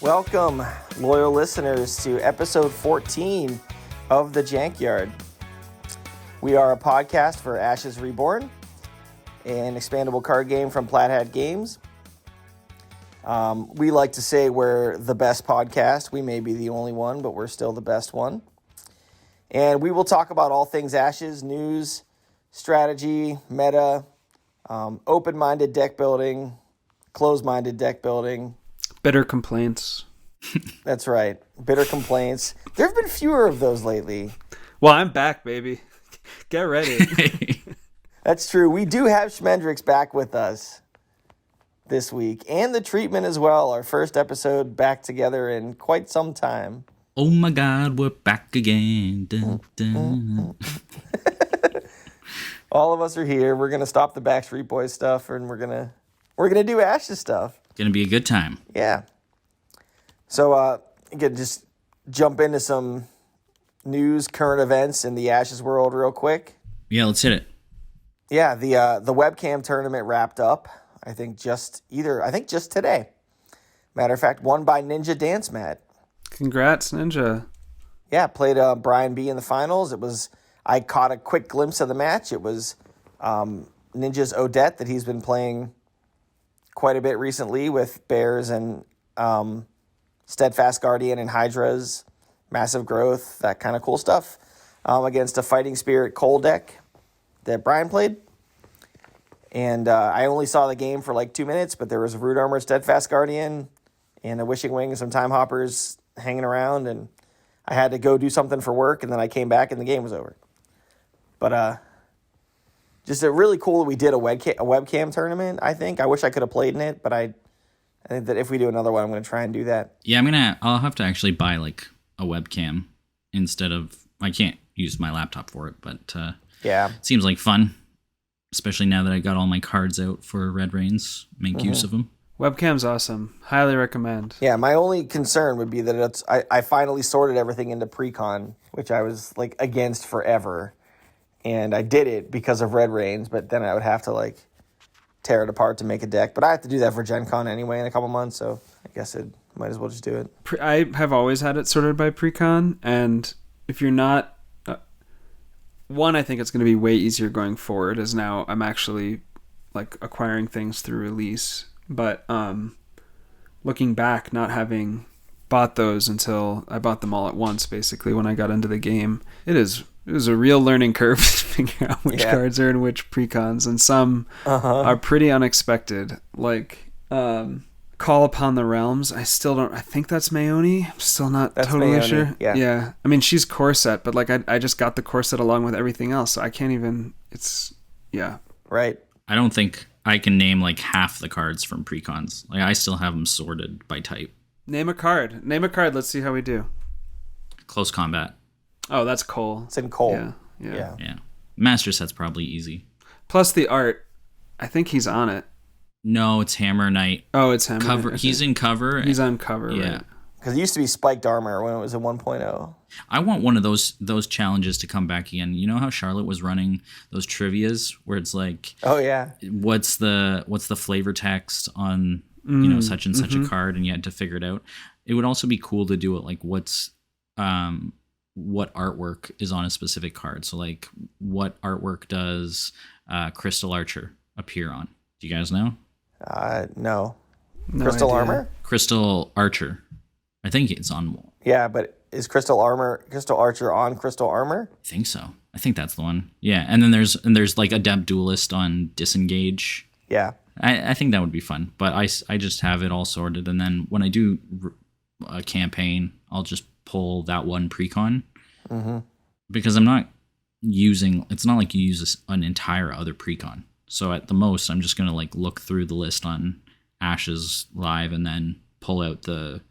Welcome, loyal listeners, to episode 14 of The Jankyard. We are a podcast for Ashes Reborn, an expandable card game from Plaid Hat Games. We like to say we're the best podcast. We may be the only one, but we're still the best one. And we will talk about all things Ashes, news, strategy, meta, open-minded deck building, closed-minded deck building. Bitter complaints. That's right. Bitter complaints. There have been fewer of those lately. Well, I'm back, baby. Get ready. That's true. We do have Schmendrix back with us this week. And the treatment as well. Our first episode back together in quite some time. Oh my God, we're back again. Dun, dun. All of us are here. We're going to stop the Backstreet Boys stuff and we're going to do Ashes stuff. Gonna be a good time. Yeah. So, again, just jump into some news, current events in the Ashes world real quick. Yeah, let's hit it. Yeah, the webcam tournament wrapped up. I think just today. Matter of fact, won by Ninja Dance Mat. Congrats, Ninja. Yeah, played Brian B in the finals. I caught a quick glimpse of the match. It was Ninja's Odette that he's been playing quite a bit recently with Bears and Steadfast Guardian and Hydras, Massive Growth, that kind of cool stuff, against a Fighting Spirit Coal deck that Brian played. And I only saw the game for like 2 minutes, but there was a Root Armor Steadfast Guardian and a Wishing Wing and some Time Hoppers hanging around, and I had to go do something for work, and then I came back and the game was over. But just a really cool that we did a webcam tournament, I think. I wish I could have played in it, but I think that if we do another one, I'm going to try and do that. Yeah, I'll have to actually buy like a webcam instead of, I can't use my laptop for it, but yeah, it seems like fun, especially now that I got all my cards out for Red Rains. Make use of them. Webcam's awesome. Highly recommend. Yeah, my only concern would be that I finally sorted everything into pre-con, which I was like against forever. And I did it because of Red Rains, but then I would have to like tear it apart to make a deck. But I have to do that for Gen Con anyway in a couple months, so I guess I might as well just do it. I have always had it sorted by pre-con, and if you're not... one, I think it's going to be way easier going forward, as now I'm actually like acquiring things through release. But looking back, not having bought those until I bought them all at once, basically, when I got into the game, it was a real learning curve to figure out which cards are in which precons, and some are pretty unexpected. Like Call Upon the Realms, I think that's Mayoni. I'm still not totally sure. Yeah. I mean, she's core set, but like I just got the core set along with everything else, so I can't even, Right. I don't think I can name like half the cards from precons. Like I still have them sorted by type. Name a card. Let's see how we do. Close combat. Oh, that's Cole. It's in Cole. Yeah. Master set's probably easy. Plus the art. I think he's on it. No, it's Hammer Knight. Oh, it's Hammer Cover. Knight. He's in cover. He's on cover, yeah. Right. Because it used to be Spiked Armor when it was a 1.0. I want one of those challenges to come back again. You know how Charlotte was running those trivias where it's like, oh yeah, what's the flavor text on such and such a card, and you had to figure it out. It would also be cool to do it like what artwork is on a specific card. So like what artwork does Crystal Archer appear on? Do you guys know? No. Crystal Armor? Crystal Archer. I think it's on. Yeah, but is Crystal Archer on Crystal Armor? I think so. I think that's the one. Yeah, and then there's like Adept Duelist on Disengage. Yeah. I think that would be fun, but I just have it all sorted, and then when I do a campaign, I'll just pull that one precon because I'm not using. It's not like you use an entire other precon. So at the most, I'm just gonna like look through the list on Ashes Live and then pull out the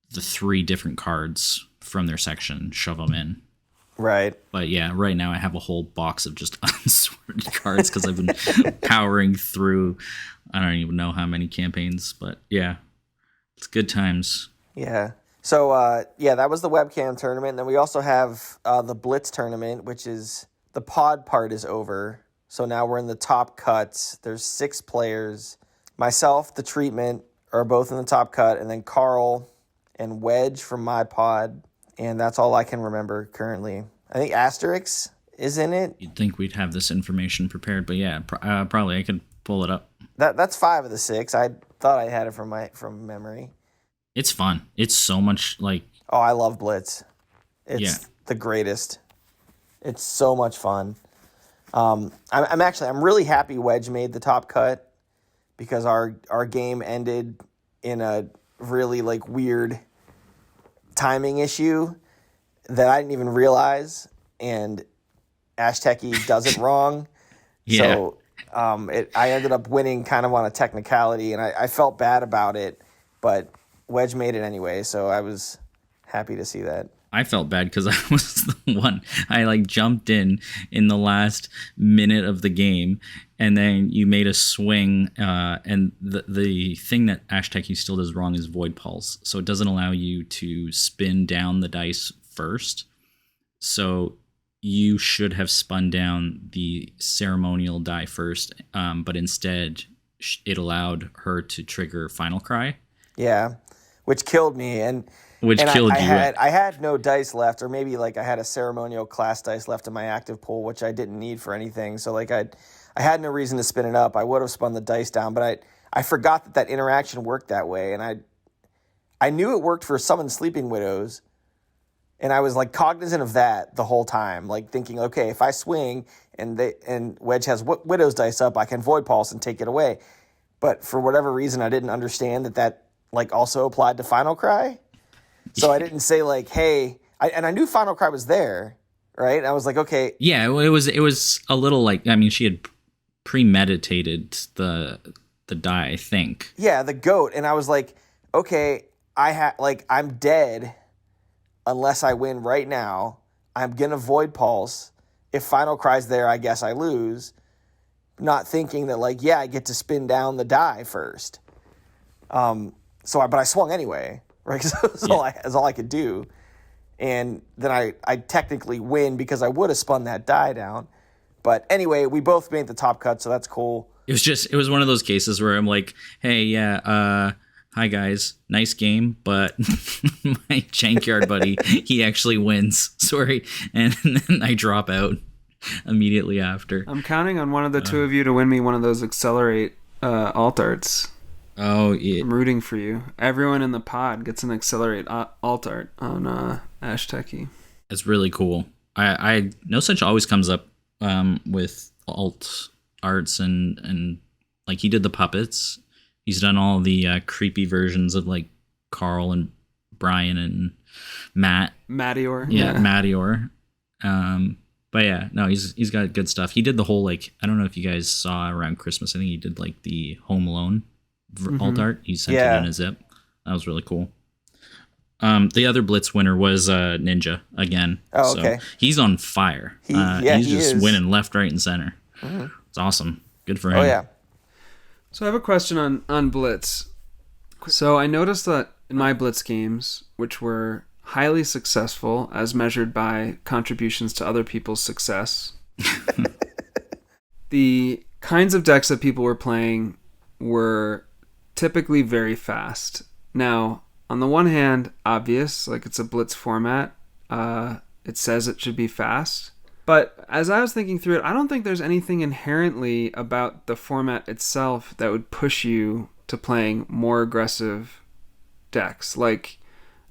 3 different cards from their section, shove them in. Right. But yeah, right now I have a whole box of just unsorted cards because I've been powering through, I don't even know how many campaigns, but yeah, it's good times. Yeah. So, that was the webcam tournament. And then we also have the Blitz Tournament, which is the pod part is over. So now we're in the top cuts. There's 6 players. Myself, the treatment, are both in the top cut, and then Carl and Wedge from my pod, and that's all I can remember currently. I think Asterix is in it. You'd think we'd have this information prepared, but yeah, probably I could pull it up. That's 5 of the 6. I thought I had it from memory. It's fun. It's so much like. Oh, I love Blitz. It's the greatest. It's so much fun. I'm really happy Wedge made the top cut, because our game ended in a really like weird timing issue that I didn't even realize, and Ashteki does it wrong. Yeah. So I ended up winning kind of on a technicality, and I felt bad about it, but Wedge made it anyway, so I was happy to see that. I felt bad because I was the one. I like jumped in the last minute of the game, and then you made a swing. And the thing that Ashteki still does wrong is Void Pulse, so it doesn't allow you to spin down the dice first. So you should have spun down the ceremonial die first, but instead it allowed her to trigger Final Cry. Yeah, which killed me, Killed you. I had no dice left, or maybe like I had a ceremonial class dice left in my active pool, which I didn't need for anything. So like I had no reason to spin it up. I would have spun the dice down, but I forgot that interaction worked that way, and I knew it worked for Summon Sleeping Widows, and I was like cognizant of that the whole time, like thinking, okay, if I swing and Wedge has Widow's dice up, I can Void Pulse and take it away. But for whatever reason, I didn't understand that like also applied to Final Cry. So I didn't say like, hey, I knew Final Cry was there, right? I was like, okay. Yeah, it was a little like, I mean, she had premeditated the die, I think. Yeah, the goat, and I was like, okay, I'm dead unless I win right now. I'm gonna Void Pulse. If Final Cry's there, I guess I lose. Not thinking that like, yeah, I get to spin down the die first. But I swung anyway. Right, so that's all I could do, and then I technically win because I would have spun that die down. But anyway, we both made the top cut, so that's cool. It was one of those cases where I'm like, hey, yeah, hi guys, nice game, but my Jankyard buddy, he actually wins. Sorry, and then I drop out immediately after. I'm counting on one of the two of you to win me one of those Accelerate alt arts. Oh, yeah. I'm rooting for you. Everyone in the pod gets an Accelerate alt art on Ashteki. It's really cool. I No Such always comes up with alt arts and like he did the puppets. He's done all the creepy versions of like Carl and Brian and Matt. Mattior. Yeah, Mattior. But yeah, no, he's got good stuff. He did the whole like, I don't know if you guys saw around Christmas. I think he did like the Home Alone alt art. He sent it in a zip. That was really cool. The other Blitz winner was Ninja again. Oh, okay. So he's on fire. He's just winning left, right, and center. Mm-hmm. It's awesome. Good for him. Oh yeah. So I have a question on Blitz. So I noticed that in my Blitz games, which were highly successful as measured by contributions to other people's success, the kinds of decks that people were playing were typically very fast. Now, on the one hand, obvious, like it's a Blitz format. It says it should be fast. But as I was thinking through it, I don't think there's anything inherently about the format itself that would push you to playing more aggressive decks. Like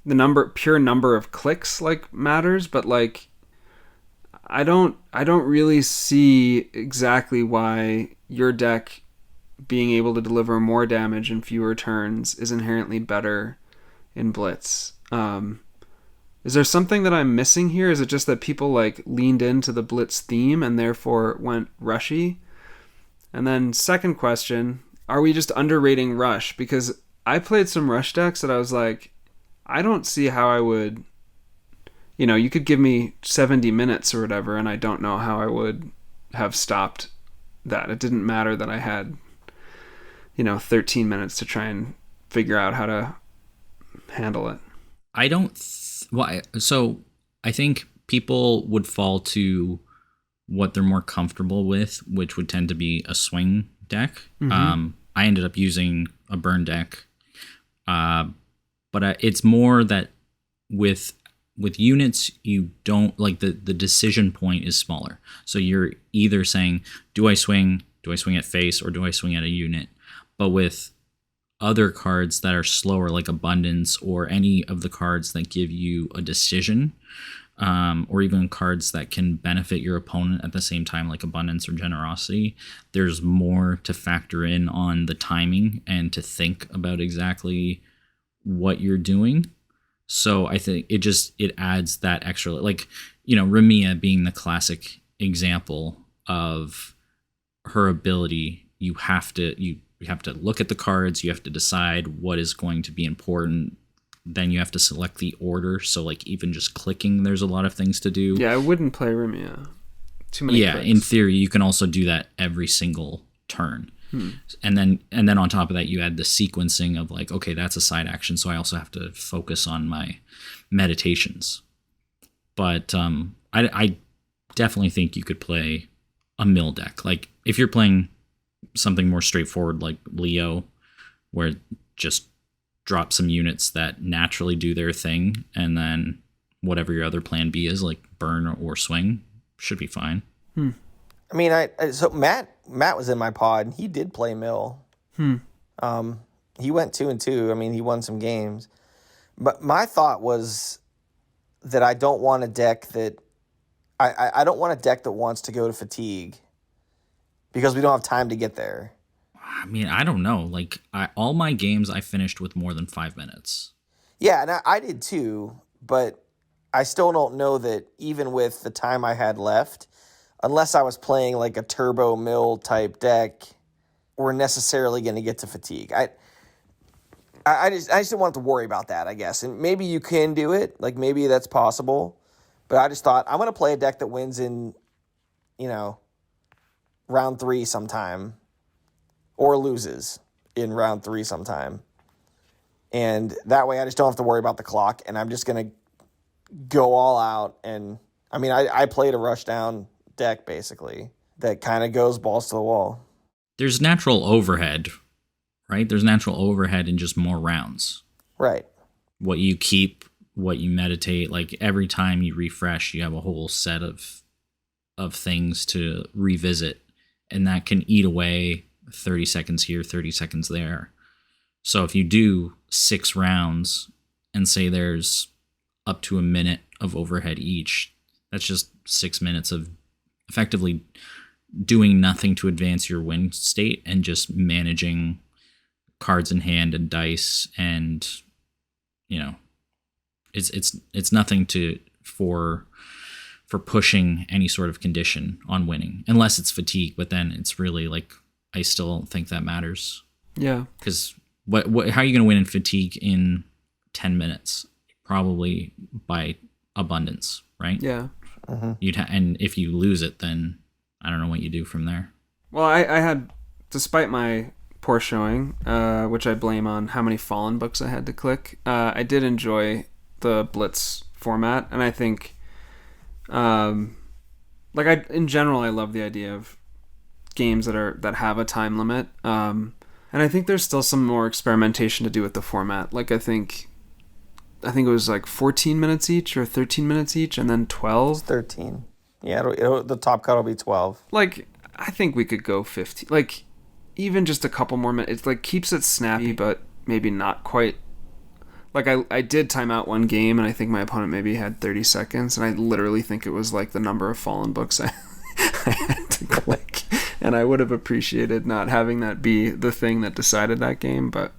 the pure number of clicks like matters, but like I don't really see exactly why your deck being able to deliver more damage in fewer turns is inherently better in Blitz. Is there something that I'm missing here? Is it just that people like leaned into the Blitz theme and therefore went rushy? And then second question, are we just underrating rush? Because I played some rush decks that I was like, I don't see how I would, you could give me 70 minutes or whatever, and I don't know how I would have stopped that. It didn't matter that I had, 13 minutes to try and figure out how to handle it. So I think people would fall to what they're more comfortable with, which would tend to be a swing deck. Mm-hmm. I ended up using a burn deck But it's more that with units, you don't like the decision point is smaller. So you're either saying, do I swing at face, or do I swing at a unit? But with other cards that are slower, like abundance, or any of the cards that give you a decision, or even cards that can benefit your opponent at the same time, like abundance or generosity, there's more to factor in on the timing and to think about exactly what you're doing. So I think it adds that extra, like, Ramia being the classic example of her ability. You have to look at the cards, you have to decide what is going to be important, then you have to select the order. So like even just clicking, there's a lot of things to do. Yeah, I wouldn't play Rumia. Too many clicks. In theory, you can also do that every single turn. And then on top of that, you add the sequencing of like, okay, that's a side action, so I also have to focus on my meditations. But I definitely think you could play a mill deck. Like if you're playing something more straightforward like Leo, where just drop some units that naturally do their thing, and then whatever your other plan B is, like burn or swing, should be fine. I mean, so Matt was in my pod, and he did play mill. He went 2-2. I mean, he won some games. But my thought was that I don't want a deck that I don't want a deck that wants to go to fatigue, because we don't have time to get there. I mean, I don't know. Like all my games, I finished with more than 5 minutes. Yeah, and I did too, but I still don't know that even with the time I had left, unless I was playing like a turbo mill type deck, we're necessarily going to get to fatigue. I just didn't want to worry about that, I guess. And maybe you can do it. Like maybe that's possible. But I just thought I'm going to play a deck that wins in, round 3 sometime, or loses in round 3 sometime. And that way I just don't have to worry about the clock, and I'm just going to go all out. And I mean, I played a rush down deck basically that kind of goes balls to the wall. There's natural overhead, right? There's natural overhead in just more rounds. Right. What you keep, what you meditate, like every time you refresh, you have a whole set of things to revisit, and that can eat away 30 seconds here, 30 seconds there. So if you do 6 rounds and say there's up to a minute of overhead each, that's just 6 minutes of effectively doing nothing to advance your win state and just managing cards in hand and dice, and it's nothing for pushing any sort of condition on winning, unless it's fatigue. But then it's really like, I still don't think that matters. Yeah, because what how are you going to win in fatigue in 10 minutes? Probably by abundance, right? Yeah. And if you lose it, then I don't know what you do from there. Well, I had, despite my poor showing, which I blame on how many Fallen books I had to click, I did enjoy the Blitz format, and I think, in general, I love the idea of games that have a time limit, and I think there's still some more experimentation to do with the format. Like I think it was like 14 minutes each or 13 minutes each, and then 12. 13. Yeah, the top cut will be 12. Like, I think we could go 15. Like, even just a couple more minutes. It like keeps it snappy, but maybe not quite. Like, I did time out one game, and I think my opponent maybe had 30 seconds, and I literally think it was like the number of Fallen books I had to click. And I would have appreciated not having that be the thing that decided that game, but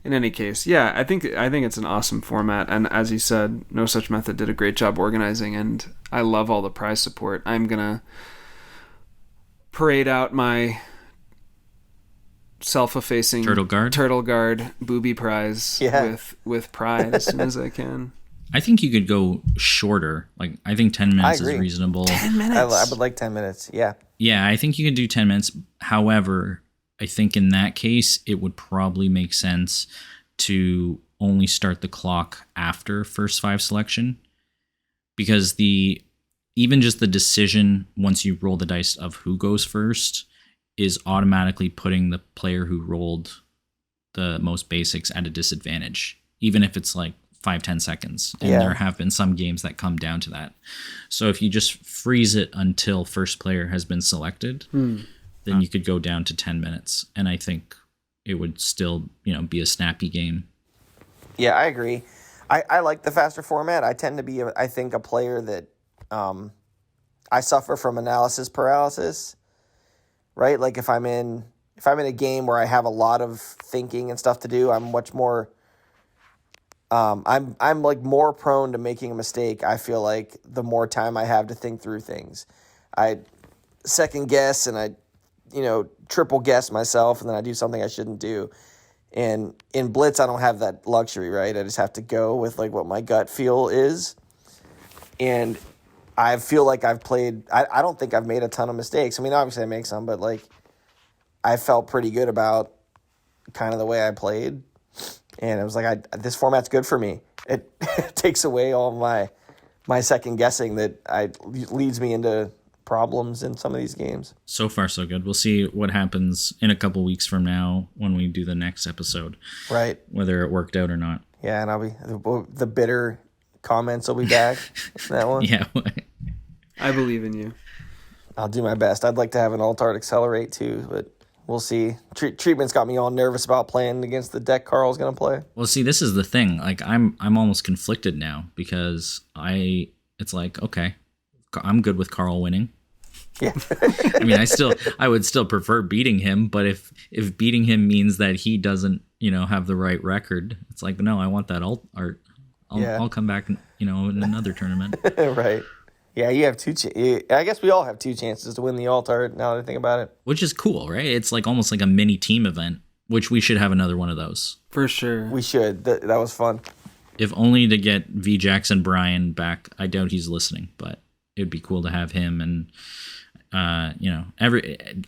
in any case, yeah, I think it's an awesome format, and as you said, No Such Method did a great job organizing, and I love all the prize support. I'm gonna parade out my self-effacing turtle guard booby prize with pride as soon as I can. I think you could go shorter. Like, I think 10 minutes is reasonable. 10 minutes. I would like 10 minutes. Yeah. Yeah, I think you can do 10 minutes. However, I think in that case, it would probably make sense to only start the clock after first 5 selection, because even just the decision once you roll the dice of who goes first is automatically putting the player who rolled the most basics at a disadvantage, even if it's like 5-10 seconds. And Yeah. there have been some games that come down to that. So if you just freeze it until first player has been selected, then you could go down to 10 minutes. And I think it would still, be a snappy game. Yeah, I agree. I like the faster format. I tend to be, I think, a player that I suffer from analysis paralysis, right? Like if I'm in a game where I have a lot of thinking and stuff to do, I'm much more I'm like more prone to making a mistake. I feel like the more time I have to think through things. I second guess and I triple guess myself, and then I do something I shouldn't do. And in Blitz, I don't have that luxury, right? I just have to go with like what my gut feel is. And I feel like I've played, I don't think I've made a ton of mistakes. I mean, obviously I make some, but like I felt pretty good about kind of the way I played. And it was like, this format's good for me. It takes away all my second guessing that leads me into problems in some of these games. So far, so good. We'll see what happens in a couple weeks from now when we do the next episode. Right. Whether it worked out or not. Yeah, and the bitter comments will be back. That one. Yeah. I believe in you. I'll do my best. I'd like to have an alt-art accelerate too, but we'll see. Treatment's got me all nervous about playing against the deck Carl's going to play. Well, see, this is the thing. Like, I'm almost conflicted now because it's like, okay, I'm good with Carl winning. Yeah. I mean, I would still prefer beating him, but if beating him means that he doesn't, have the right record, it's like, no, I want that alt art. I'll come back, in another tournament. Right. Yeah, you have I guess we all have two chances to win the alt-art now that I think about it. Which is cool, right? It's like almost like a mini team event, which we should have another one of those. For sure. We should. That was fun. If only to get V. Jackson Bryan back. I doubt he's listening, but it'd be cool to have him. And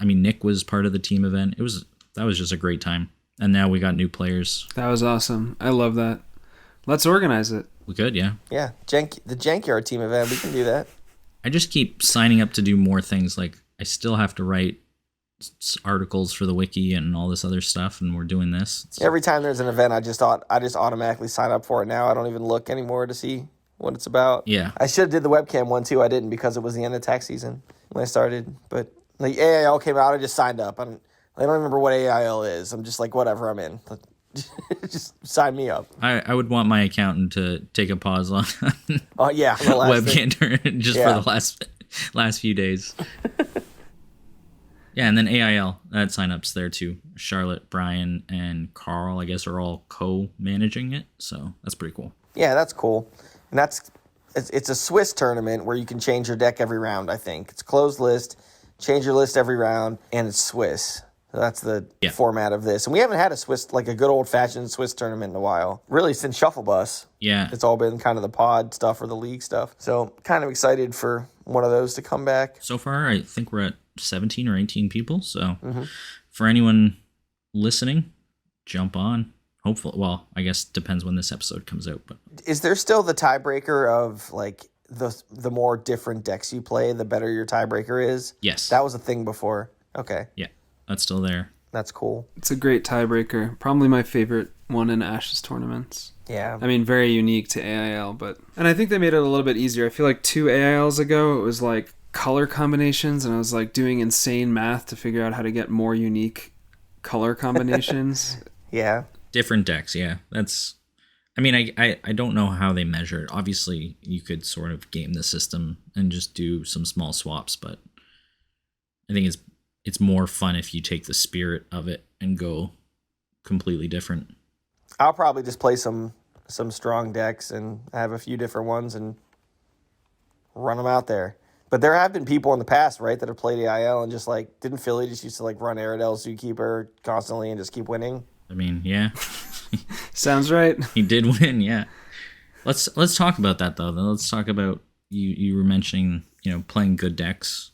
Nick was part of the team event. That was just a great time. And now we got new players. That was awesome. I love that. Let's organize it. We could, yeah. Yeah, the Jankyard team event. We can do that. I just keep signing up to do more things. Like I still have to write articles for the wiki and all this other stuff, and we're doing this. Every time there's an event, I just automatically sign up for it now. I don't even look anymore to see what it's about. Yeah. I should have did the webcam one too. I didn't because it was the end of tax season when I started. But the AIL came out, I just signed up. I don't remember what AIL is. I'm just like, whatever, I'm in. Just sign me up. I would want my accountant to take a pause on Oh yeah, the last webcam for the last few days. Yeah, and then AIL, that signups there too. Charlotte, Brian, and Carl, I guess, are all co-managing it, so that's pretty cool. Yeah, that's cool. And it's a Swiss tournament where you can change your deck every round, I think. It's closed list, change your list every round, and it's Swiss. So that's the format of this. And we haven't had a good old-fashioned Swiss tournament in a while. Really, since Shuffle Bus. Yeah. It's all been kind of the pod stuff or the league stuff. So kind of excited for one of those to come back. So far, I think we're at 17 or 18 people. So for anyone listening, jump on. Hopefully, well, I guess depends when this episode comes out. But is there still the tiebreaker of like the more different decks you play, the better your tiebreaker is? Yes. That was a thing before. Okay. Yeah, that's still there. That's cool. It's a great tiebreaker. Probably my favorite one in Ash's tournaments. Yeah. I mean, very unique to AIL, and I think they made it a little bit easier. I feel like 2 AILs ago, it was like color combinations, and I was like doing insane math to figure out how to get more unique color combinations. Yeah. Different decks, yeah. I don't know how they measure it. Obviously, you could sort of game the system and just do some small swaps, but I think it's more fun if you take the spirit of it and go completely different. I'll probably just play some strong decks and have a few different ones and run them out there. But there have been people in the past, right, that have played AIL and just like didn't Philly just used to like run Aerodel Zookeeper constantly and just keep winning. I mean, yeah. Sounds right. He did win, yeah. Let's talk about that though. Then let's talk about you were mentioning, playing good decks.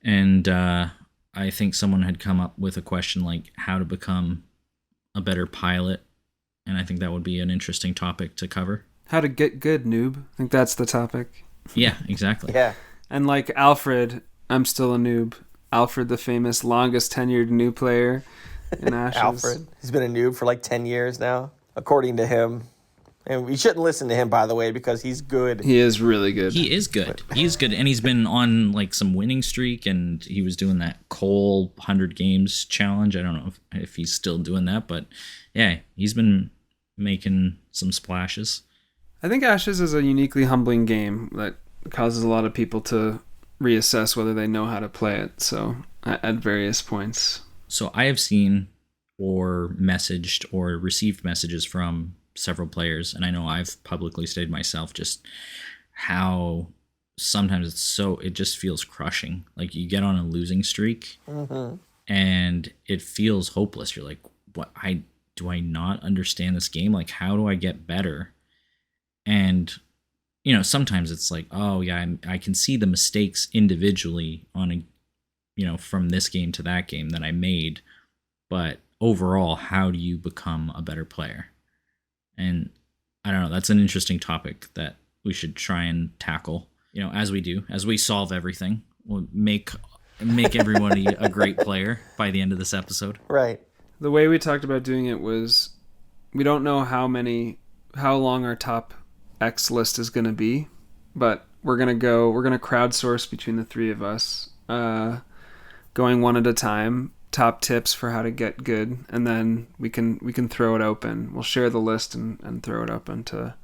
And I think someone had come up with a question like how to become a better pilot. And I think that would be an interesting topic to cover. How to get good, noob. I think that's the topic. Yeah, exactly. Yeah. And like Alfred, I'm still a noob. Alfred, the famous longest tenured new player. in Ashes. Alfred. He's been a noob for like 10 years now, according to him. And we shouldn't listen to him, by the way, because he's good. He is really good. He is good. He's good. And he's been on like some winning streak, and he was doing that Cole 100 games challenge. I don't know if he's still doing that, but yeah, he's been making some splashes. I think Ashes is a uniquely humbling game that causes a lot of people to reassess whether they know how to play it. So at various points. So I have seen or messaged or received messages from several players, and I know I've publicly stated myself just how sometimes it just feels crushing. Like you get on a losing streak and it feels hopeless. You're like, what? Do I not understand this game? Like, how do I get better? And sometimes it's like, oh yeah, I can see the mistakes individually on from this game to that game that I made, but overall, how do you become a better player? And I don't know, that's an interesting topic that we should try and tackle. As we solve everything, we'll make everybody a great player by the end of this episode. Right. The way we talked about doing it was, we don't know how long our top X list is going to be, but we're going to crowdsource between the three of us, going one at a time, top tips for how to get good, and then we can throw it open. We'll share the list and throw it open to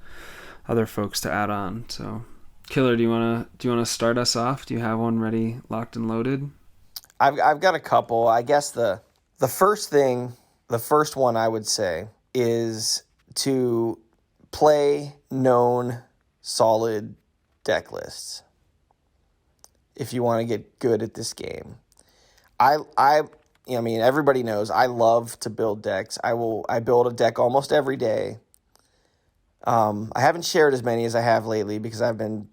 other folks to add on. So, Killer, do you want to start us off? Do you have one ready, locked and loaded? I've got a couple. I guess the first one I would say is to play known solid deck lists if you want to get good at this game. I mean, everybody knows I love to build decks. I build a deck almost every day. I haven't shared as many as I have lately because I've been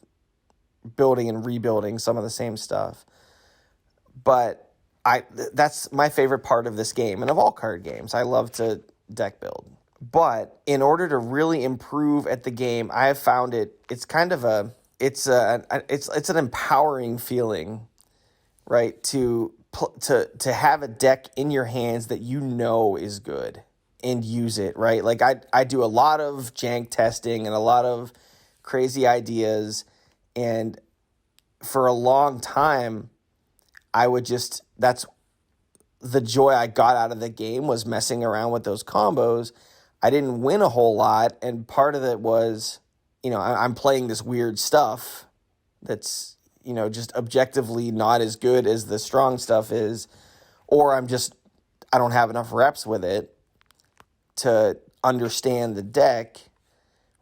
building and rebuilding some of the same stuff. But that's my favorite part of this game and of all card games. I love to deck build. But in order to really improve at the game, I have found it's kind of it's an empowering feeling, right? To have a deck in your hands that is good and use it, right? Like I do a lot of jank testing and a lot of crazy ideas, and for a long time that's the joy I got out of the game, was messing around with those combos. I didn't win a whole lot, and part of it was, I'm playing this weird stuff that's just objectively not as good as the strong stuff is, or I don't have enough reps with it to understand the deck,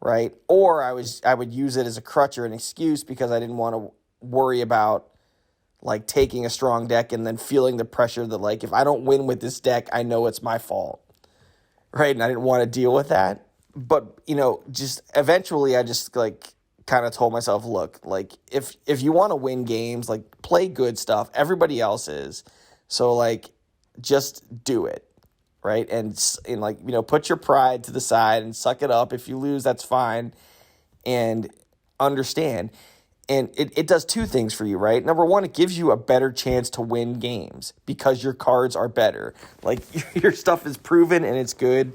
right? Or I would use it as a crutch or an excuse because I didn't want to worry about like taking a strong deck and then feeling the pressure that like, if I don't win with this deck, I know it's my fault, right? And I didn't want to deal with that. But, just eventually I just like kind of told myself, look, like if you want to win games, like play good stuff. Everybody else is. So like just do it, right? And like, put your pride to the side and suck it up. If you lose, that's fine. And understand. And it does two things for you, right? Number one, it gives you a better chance to win games because your cards are better. Like your stuff is proven and it's good,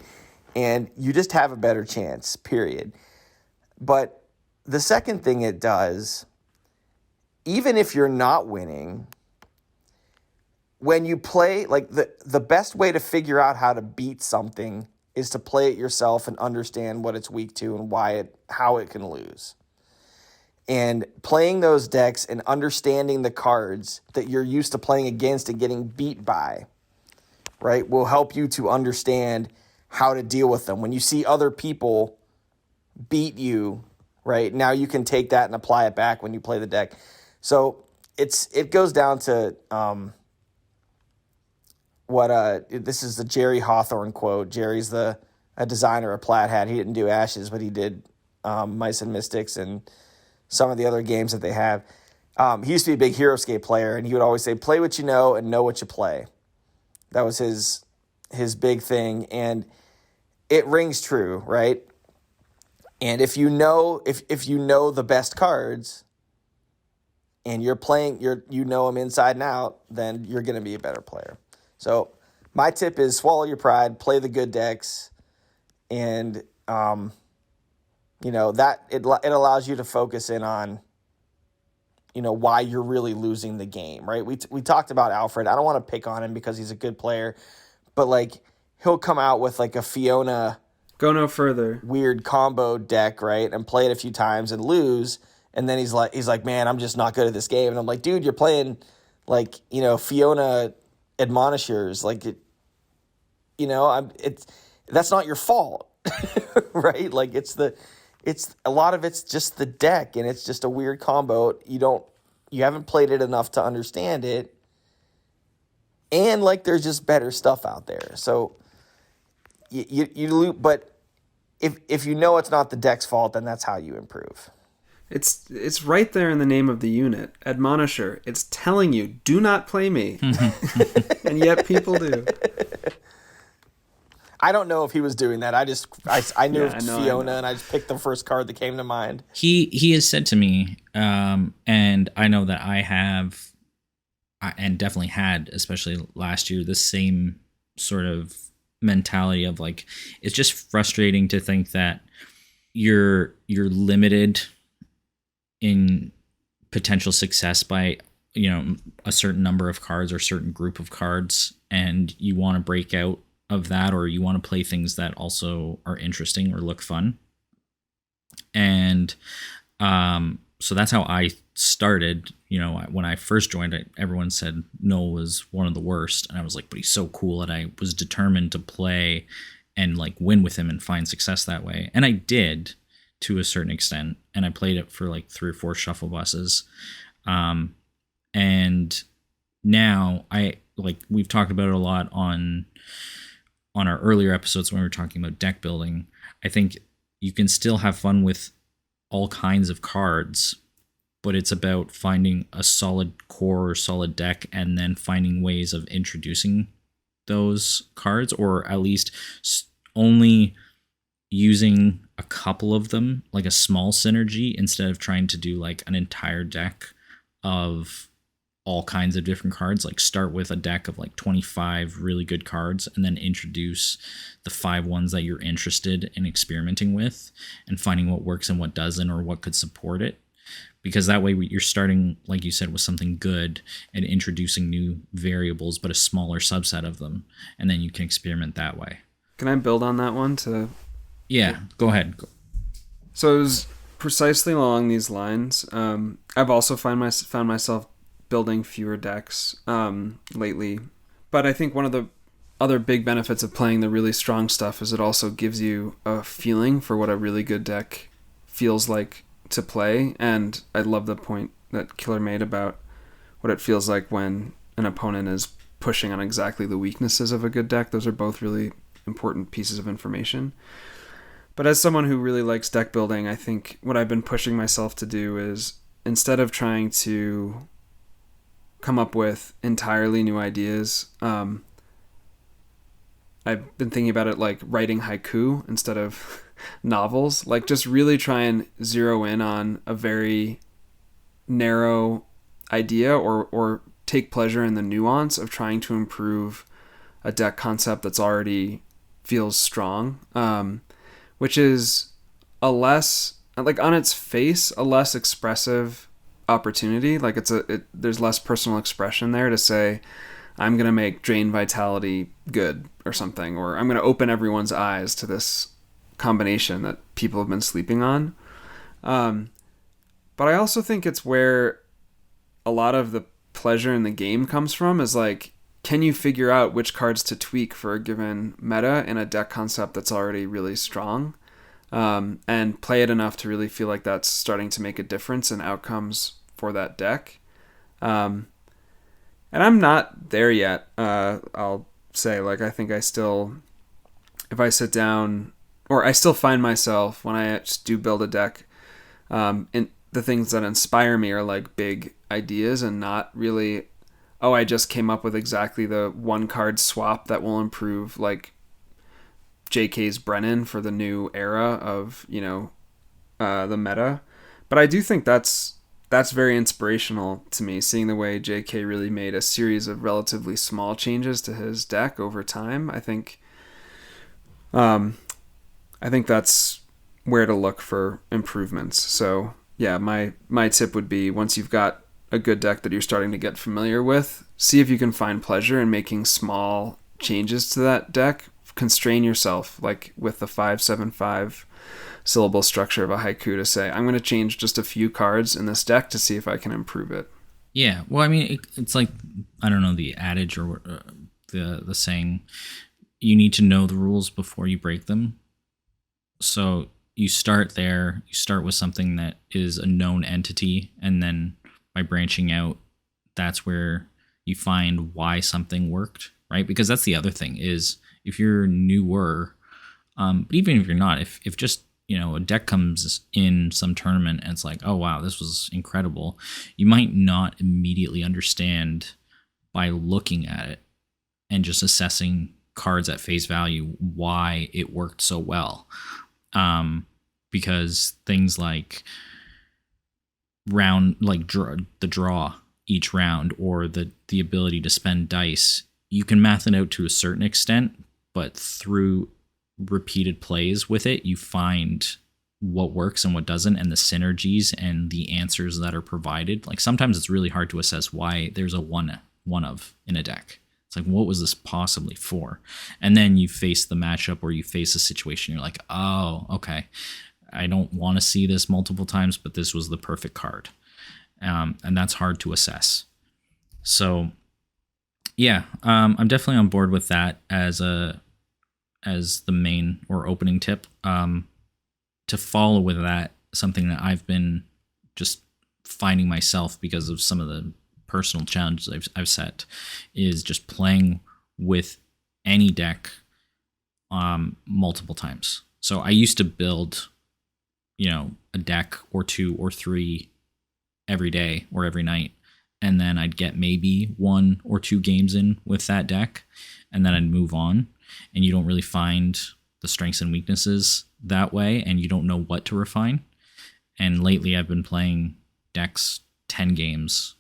and you just have a better chance, period. But the second thing it does, even if you're not winning, when you play, like the best way to figure out how to beat something is to play it yourself and understand what it's weak to and how it can lose. And playing those decks and understanding the cards that you're used to playing against and getting beat by, right, will help you to understand how to deal with them. When you see other people beat you, right, now you can take that and apply it back when you play the deck. So it goes down to this is the Jerry Hawthorne quote. Jerry's a designer of Plaid Hat. He didn't do Ashes, but he did Mice and Mystics and some of the other games that they have. He used to be a big HeroScape player, and he would always say, play what you know and know what you play. That was his big thing, and it rings true, right? And if you know the best cards and you're playing, you know them inside and out, then you're going to be a better player. So my tip is swallow your pride, play the good decks, and that it allows you to focus in on why you're really losing the game, right? We talked about Alfred. I don't want to pick on him because he's a good player, but like he'll come out with like a Fiona go no further weird combo deck, right? And play it a few times and lose, and then he's like, man, I'm just not good at this game. And I'm like, dude, you're playing like Fiona admonishers, like that's not your fault, right? Like it's a lot of it's just the deck, and it's just a weird combo. You haven't played it enough to understand it, and like there's just better stuff out there. So you but if it's not the deck's fault, then that's how you improve. It's right there in the name of the unit, Admonisher. It's telling you, do not play me, and yet people do. I don't know if he was doing that. I knew of Fiona, and I just picked the first card that came to mind. He has said to me, and I know that I have, and definitely had, especially last year, the same sort of mentality of like, it's just frustrating to think that you're limited in potential success by a certain number of cards or certain group of cards, and you want to break out of that, or you want to play things that also are interesting or look fun. And so that's how I started. When I first joined, everyone said Noel was one of the worst, and I was like, but he's so cool, and I was determined to play and like win with him and find success that way. And I did to a certain extent, and I played it for like 3 or 4 shuffle buses. And now we've talked about it a lot on our earlier episodes when we were talking about deck building. I think you can still have fun with all kinds of cards, but it's about finding a solid core or solid deck, and then finding ways of introducing those cards, or at least only using a couple of them, like a small synergy, instead of trying to do like an entire deck of all kinds of different cards. Like start with a deck of like 25 really good cards, and then introduce the 5 ones that you're interested in experimenting with, and finding what works and what doesn't, or what could support it. Because that way you're starting, like you said, with something good and introducing new variables, but a smaller subset of them, and then you can experiment that way. Can I build on that one Yeah, go ahead. So it was precisely along these lines. I've also found myself building fewer decks lately, but I think one of the other big benefits of playing the really strong stuff is it also gives you a feeling for what a really good deck feels like to play. And I love the point that Killer made about what it feels like when an opponent is pushing on exactly the weaknesses of a good deck. Those are both really important pieces of information. But as someone who really likes deck building, I think what I've been pushing myself to do is, instead of trying to come up with entirely new ideas, I've been thinking about it like writing haiku instead of novels. Like just really try and zero in on a very narrow idea, or take pleasure in the nuance of trying to improve a deck concept that's already feels strong, which is a less, like on its face, a less expressive opportunity. Like there's less personal expression there to say, I'm going to make Drain Vitality good or something, or I'm going to open everyone's eyes to this combination that people have been sleeping on. But I also think it's where a lot of the pleasure in the game comes from, is like, can you figure out which cards to tweak for a given meta in a deck concept that's already really strong, and play it enough to really feel like that's starting to make a difference in outcomes for that deck. And I'm not there yet. I'll say, like, I think I still, if I sit down, or I still find myself when I just do build a deck, in the things that inspire me are like big ideas, and not really, oh, I just came up with exactly the one card swap that will improve like JK's Brennan for the new era of, the meta. But I do think that's that's very inspirational to me, seeing the way JK really made a series of relatively small changes to his deck over time. I think that's where to look for improvements. So yeah, my tip would be, once you've got a good deck that you're starting to get familiar with, see if you can find pleasure in making small changes to that deck. Constrain yourself, like with the 5-7-5 syllable structure of a haiku, to say, I'm going to change just a few cards in this deck to see if I can improve it. Yeah, well, I mean, it's like, I don't know, the adage or the saying, you need to know the rules before you break them. So you start there, you start with something that is a known entity, and then by branching out, that's where you find why something worked, right? Because that's the other thing, is if you're newer, but even if you're not, if just, a deck comes in some tournament and it's like, oh wow, this was incredible, you might not immediately understand by looking at it and just assessing cards at face value why it worked so well. Because things like the draw each round, or the ability to spend dice, you can math it out to a certain extent, but through repeated plays with it, you find what works and what doesn't, and the synergies and the answers that are provided. Like, sometimes it's really hard to assess why there's a one of in a deck. It's like, what was this possibly for? And then you face the matchup, or you face a situation, you're like, oh, okay, I don't want to see this multiple times, but this was the perfect card. And that's hard to assess. So yeah, I'm definitely on board with that as the main or opening tip. To follow with that, something that I've been just finding myself because of some of the personal challenges I've set, is just playing with any deck multiple times. So I used to build, a deck or 2 or 3 every day or every night, and then I'd get maybe 1 or 2 games in with that deck, and then I'd move on, and you don't really find the strengths and weaknesses that way, and you don't know what to refine. And lately I've been playing decks 10 games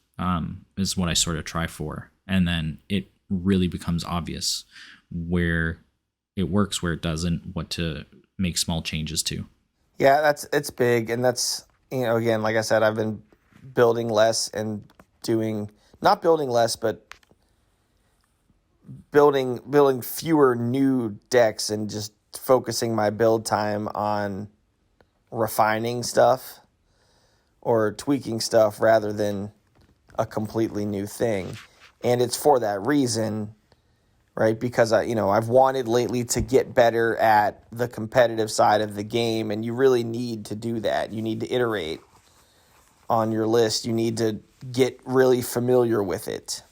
is what I sort of try for, and then it really becomes obvious where it works, where it doesn't, what to make small changes to. Yeah, it's big, and that's, again, like I said, I've been building less and not building less, but building fewer new decks, and just focusing my build time on refining stuff or tweaking stuff rather than a completely new thing. And it's for that reason, right? Because I've wanted lately to get better at the competitive side of the game, and you really need to do that. You need to iterate on your list. You need to get really familiar with it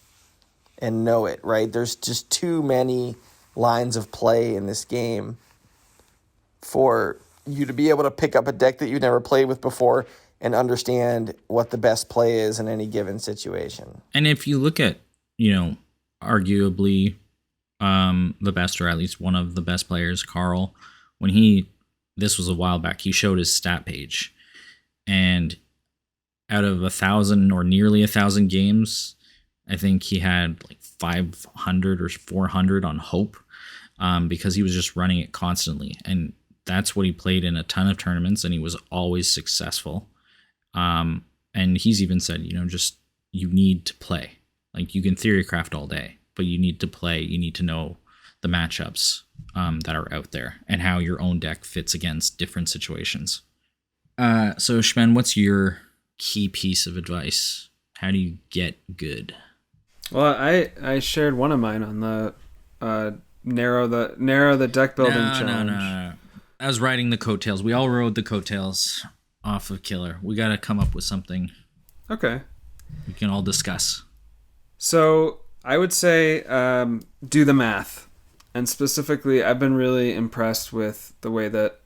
and know it, right? There's just too many lines of play in this game for you to be able to pick up a deck that you've never played with before and understand what the best play is in any given situation. And if you look at, arguably the best, or at least one of the best players, Carl, this was a while back, he showed his stat page, and out of 1,000 or nearly 1,000 games, I think he had like 500 or 400 on Hope, because he was just running it constantly. And that's what he played in a ton of tournaments, and he was always successful. And he's even said, just, you need to play. Like, you can theory craft all day, but you need to play. You need to know the matchups that are out there and how your own deck fits against different situations. So Shmen, what's your key piece of advice? How do you get good? Well, I shared one of mine on the narrow the deck building challenge. No. I was riding the coattails. We all rode the coattails off of Killer. We got to come up with something. Okay. We can all discuss. So I would say do the math. And specifically, I've been really impressed with the way that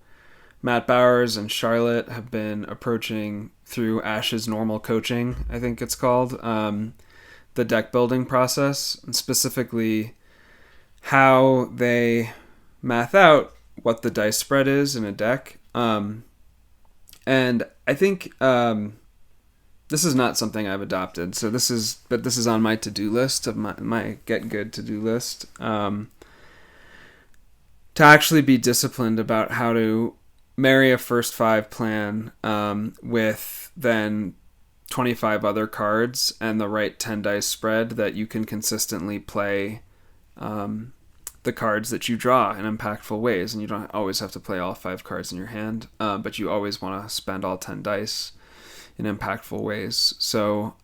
Matt Bowers and Charlotte have been approaching, through Ash's normal coaching, I think it's called, the deck building process, and specifically how they math out what the dice spread is in a deck. And I think this is not something I've adopted. So this is on my to-do list of my get good to-do list. To actually be disciplined about how to marry a first 5 plan with then 25 other cards and the right 10 dice spread that you can consistently play the cards that you draw in impactful ways. And you don't always have to play all 5 cards in your hand, but you always want to spend all 10 dice in impactful ways. So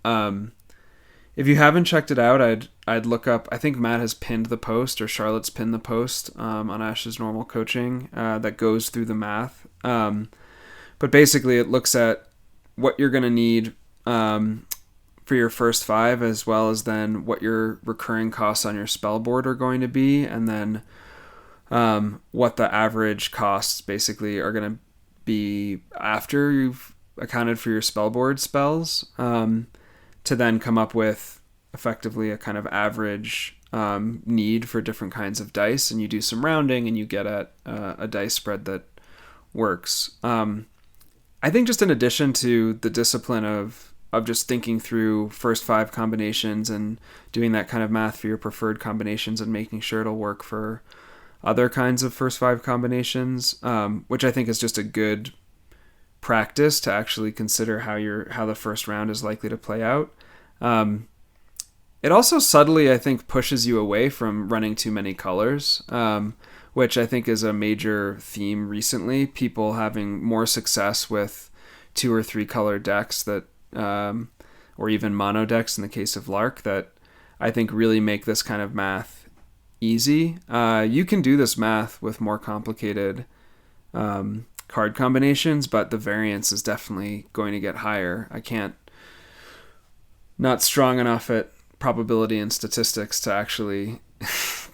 if you haven't checked it out, I'd look up, I think Matt has pinned the post, or Charlotte's pinned the post on Ash's normal coaching that goes through the math. But basically it looks at what you're going to need for your first 5, as well as then what your recurring costs on your spell board are going to be, and then what the average costs basically are going to be after you've accounted for your spell board spells, to then come up with effectively a kind of average need for different kinds of dice, and you do some rounding and you get at a dice spread that works. I think just in addition to the discipline of just thinking through first 5 combinations and doing that kind of math for your preferred combinations and making sure it'll work for other kinds of first 5 combinations, which I think is just a good practice to actually consider how the first round is likely to play out. It also subtly, I think, pushes you away from running too many colors, which I think is a major theme recently. People having more success with 2 or 3 color decks that, or even mono decks in the case of Lark, that I think really make this kind of math easy. You can do this math with more complicated card combinations, but the variance is definitely going to get higher. Not strong enough at probability and statistics to actually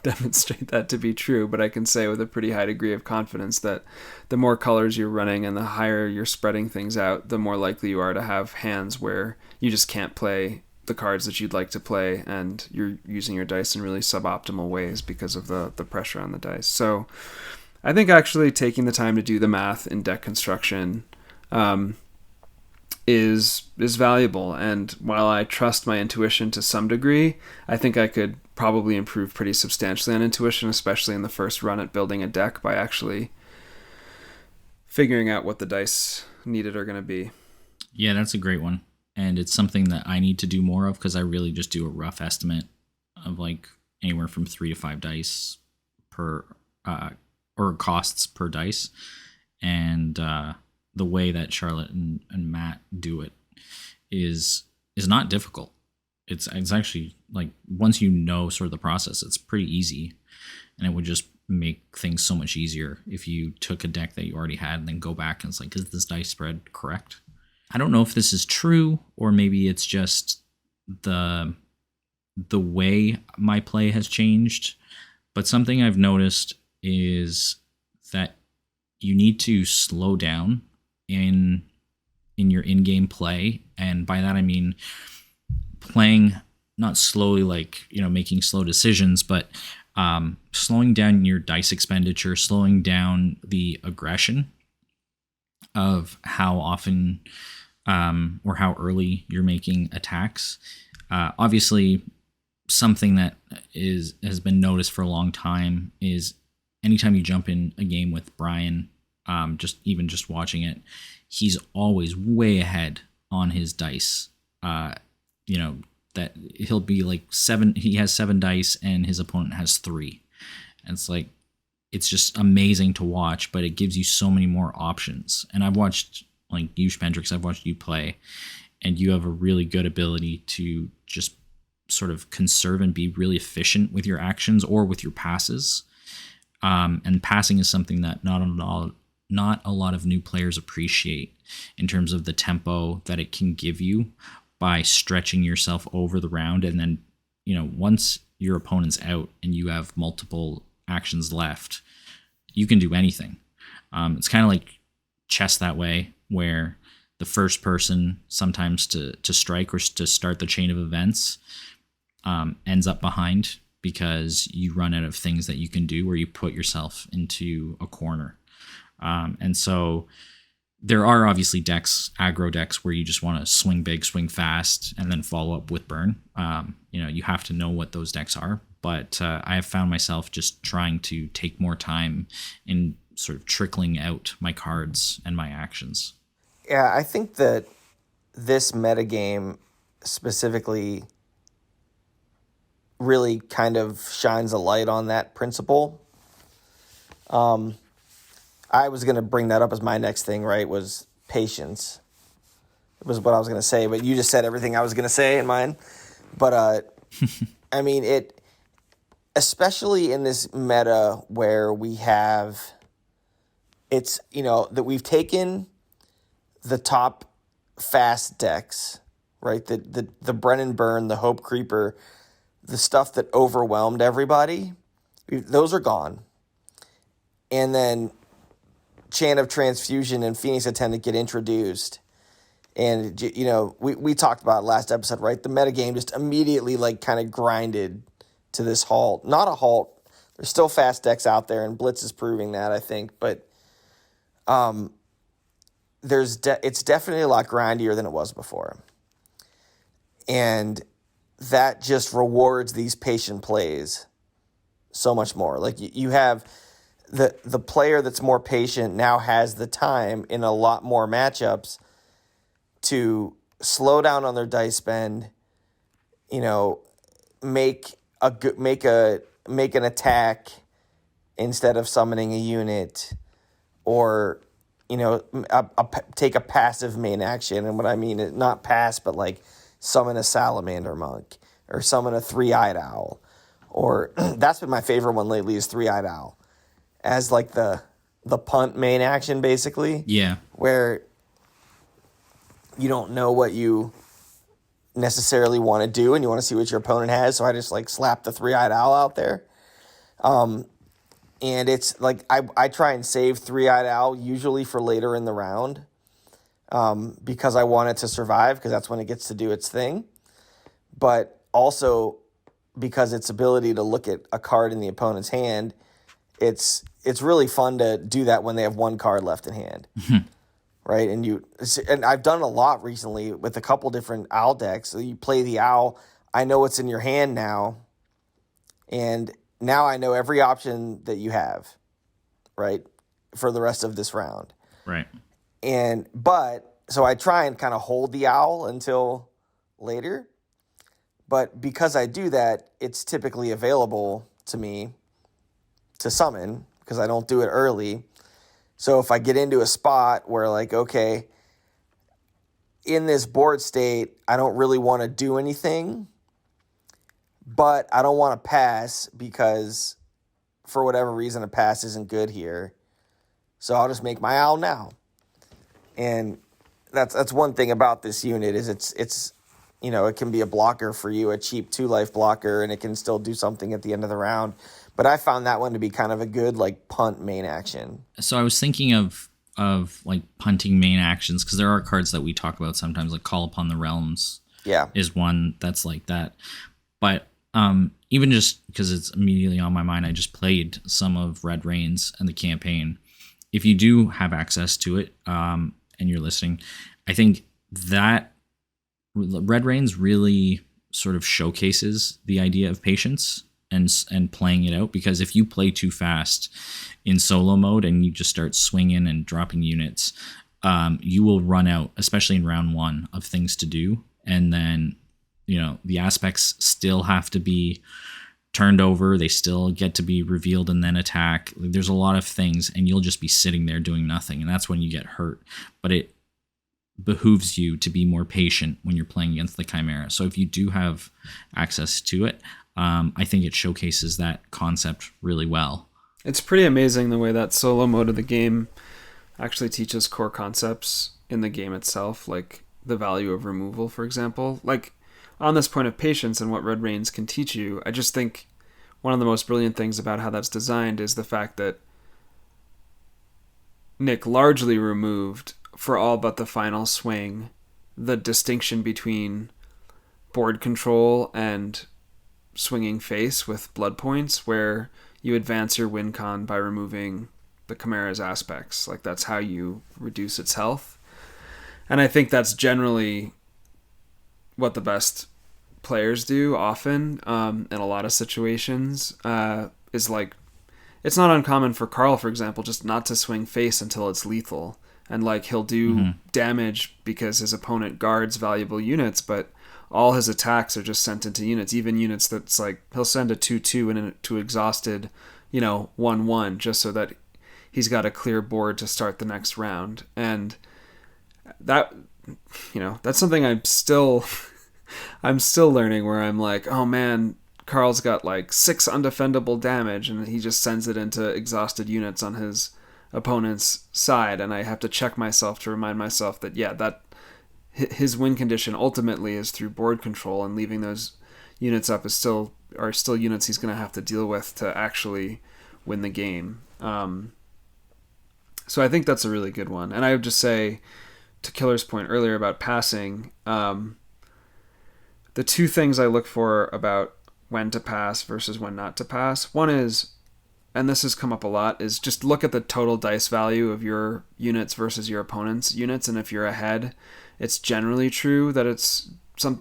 demonstrate that to be true, but I can say with a pretty high degree of confidence that the more colors you're running and the higher you're spreading things out, the more likely you are to have hands where you just can't play the cards that you'd like to play, and you're using your dice in really suboptimal ways because of the pressure on the dice. So I think actually taking the time to do the math in deck construction is valuable. And while I trust my intuition to some degree, I think I could probably improve pretty substantially on intuition, especially in the first run at building a deck, by actually figuring out what the dice needed are going to be. Yeah, that's a great one. And it's something that I need to do more of, because I really just do a rough estimate of like anywhere from 3 to 5 dice per or costs per dice. And the way that Charlotte and Matt do it is not difficult. It's actually, like, once you know sort of the process, it's pretty easy, and it would just make things so much easier if you took a deck that you already had and then go back and it's like, is this dice spread correct? I don't know if this is true, or maybe it's just the way my play has changed, but something I've noticed is that you need to slow down in your in-game play, and by that I mean playing not slowly, like, you know, making slow decisions, but slowing down your dice expenditure, slowing down the aggression of how often or how early you're making attacks. Obviously, something that has been noticed for a long time is anytime you jump in a game with Brian, just watching it, he's always way ahead on his dice. You know, that he'll be like he has 7 dice and his opponent has 3. And it's like, it's just amazing to watch, but it gives you so many more options. And I've watched, like, you, Spendrix, I've watched you play, and you have a really good ability to just sort of conserve and be really efficient with your actions or with your passes. And passing is something that not a lot of new players appreciate, in terms of the tempo that it can give you by stretching yourself over the round. And then, you know, once your opponent's out and you have multiple actions left, you can do anything. It's kind of like chess that way, where the first person sometimes to strike or to start the chain of events ends up behind, because you run out of things that you can do, or you put yourself into a corner. And so there are obviously decks, aggro decks, where you just want to swing big, swing fast, and then follow up with burn. You have to know what those decks are. But I have found myself just trying to take more time in sort of trickling out my cards and my actions. Yeah, I think that this metagame specifically really kind of shines a light on that principle. I was going to bring that up as my next thing, right, was patience. It was what I was going to say, but you just said everything I was going to say in mine. But, I mean, it, especially in this meta where we have, it's, that we've taken the top fast decks, right, the Brennan Burn, the Hope Creeper, the stuff that overwhelmed everybody, those are gone. And then Chant of Transfusion and Phoenix Attendant get introduced. And, we talked about it last episode, right? The metagame just immediately, kind of grinded to this halt. Not a halt. There's still fast decks out there, and Blitz is proving that, I think. But it's definitely a lot grindier than it was before. And that just rewards these patient plays so much more. Like, you have the player that's more patient now has the time in a lot more matchups to slow down on their dice spend, make an attack instead of summoning a unit, or take a passive main action. And what I mean is not pass, but summon a salamander monk or summon a 3-eyed owl. Or that's been my favorite one lately, is 3-eyed owl as the punt main action, basically. Yeah. Where you don't know what you necessarily want to do and you want to see what your opponent has. So I just slap the 3-eyed owl out there. And it's I try and save 3-eyed owl usually for later in the round, because I want it to survive, because that's when it gets to do its thing. But also because its ability to look at a card in the opponent's hand, it's really fun to do that when they have one card left in hand. Right? And I've done a lot recently with a couple different owl decks. So you play the owl, I know what's in your hand now, and now I know every option that you have, right, for the rest of this round. Right. So I try and kind of hold the owl until later. But because I do that, it's typically available to me to summon, because I don't do it early. So if I get into a spot where okay, in this board state, I don't really want to do anything, but I don't want to pass because for whatever reason a pass isn't good here. So I'll just make my owl now. And that's one thing about this unit, is it's it can be a blocker for you, a cheap 2-life blocker, and it can still do something at the end of the round. But I found that one to be kind of a good punt main action. So I was thinking of punting main actions, because there are cards that we talk about sometimes, Call Upon the Realms. Yeah, is one that's like that. But even just because it's immediately on my mind, I just played some of Red Rains and the campaign. If you do have access to it, and you're listening, I think that Red Rains really sort of showcases the idea of patience and playing it out, because if you play too fast in solo mode and you just start swinging and dropping units, you will run out, especially in round 1, of things to do. And then, the aspects still have to be turned over. They still get to be revealed and then attack. There's a lot of things, and you'll just be sitting there doing nothing. And that's when you get hurt. But it behooves you to be more patient when you're playing against the Chimera. So if you do have access to it, I think it showcases that concept really well. It's pretty amazing the way that solo mode of the game actually teaches core concepts in the game itself, like the value of removal, for example. On this point of patience and what Red Rains can teach you, I just think one of the most brilliant things about how that's designed is the fact that Nick largely removed, for all but the final swing, the distinction between board control and swinging face with blood points, where you advance your win con by removing the Chimera's aspects. Like, that's how you reduce its health. And I think that's generally what the best players do often, in a lot of situations, is like, it's not uncommon for Carl, for example, just not to swing face until it's lethal. And like, he'll do damage because his opponent guards valuable units, but all his attacks are just sent into units, even units that's like, he'll send a 2/2 into exhausted, 1/1, just so that he's got a clear board to start the next round. And that, that's something I'm still learning, where I'm like, oh man, Carl's got like 6 undefendable damage, and he just sends it into exhausted units on his opponent's side, and I have to check myself to remind myself that that his win condition ultimately is through board control, and leaving those units up are still units he's going to have to deal with to actually win the game. So I think that's a really good one. And I would just say, to Killer's point earlier about passing, the 2 things I look for about when to pass versus when not to pass, one is, and this has come up a lot, is just look at the total dice value of your units versus your opponent's units, and if you're ahead, it's generally true that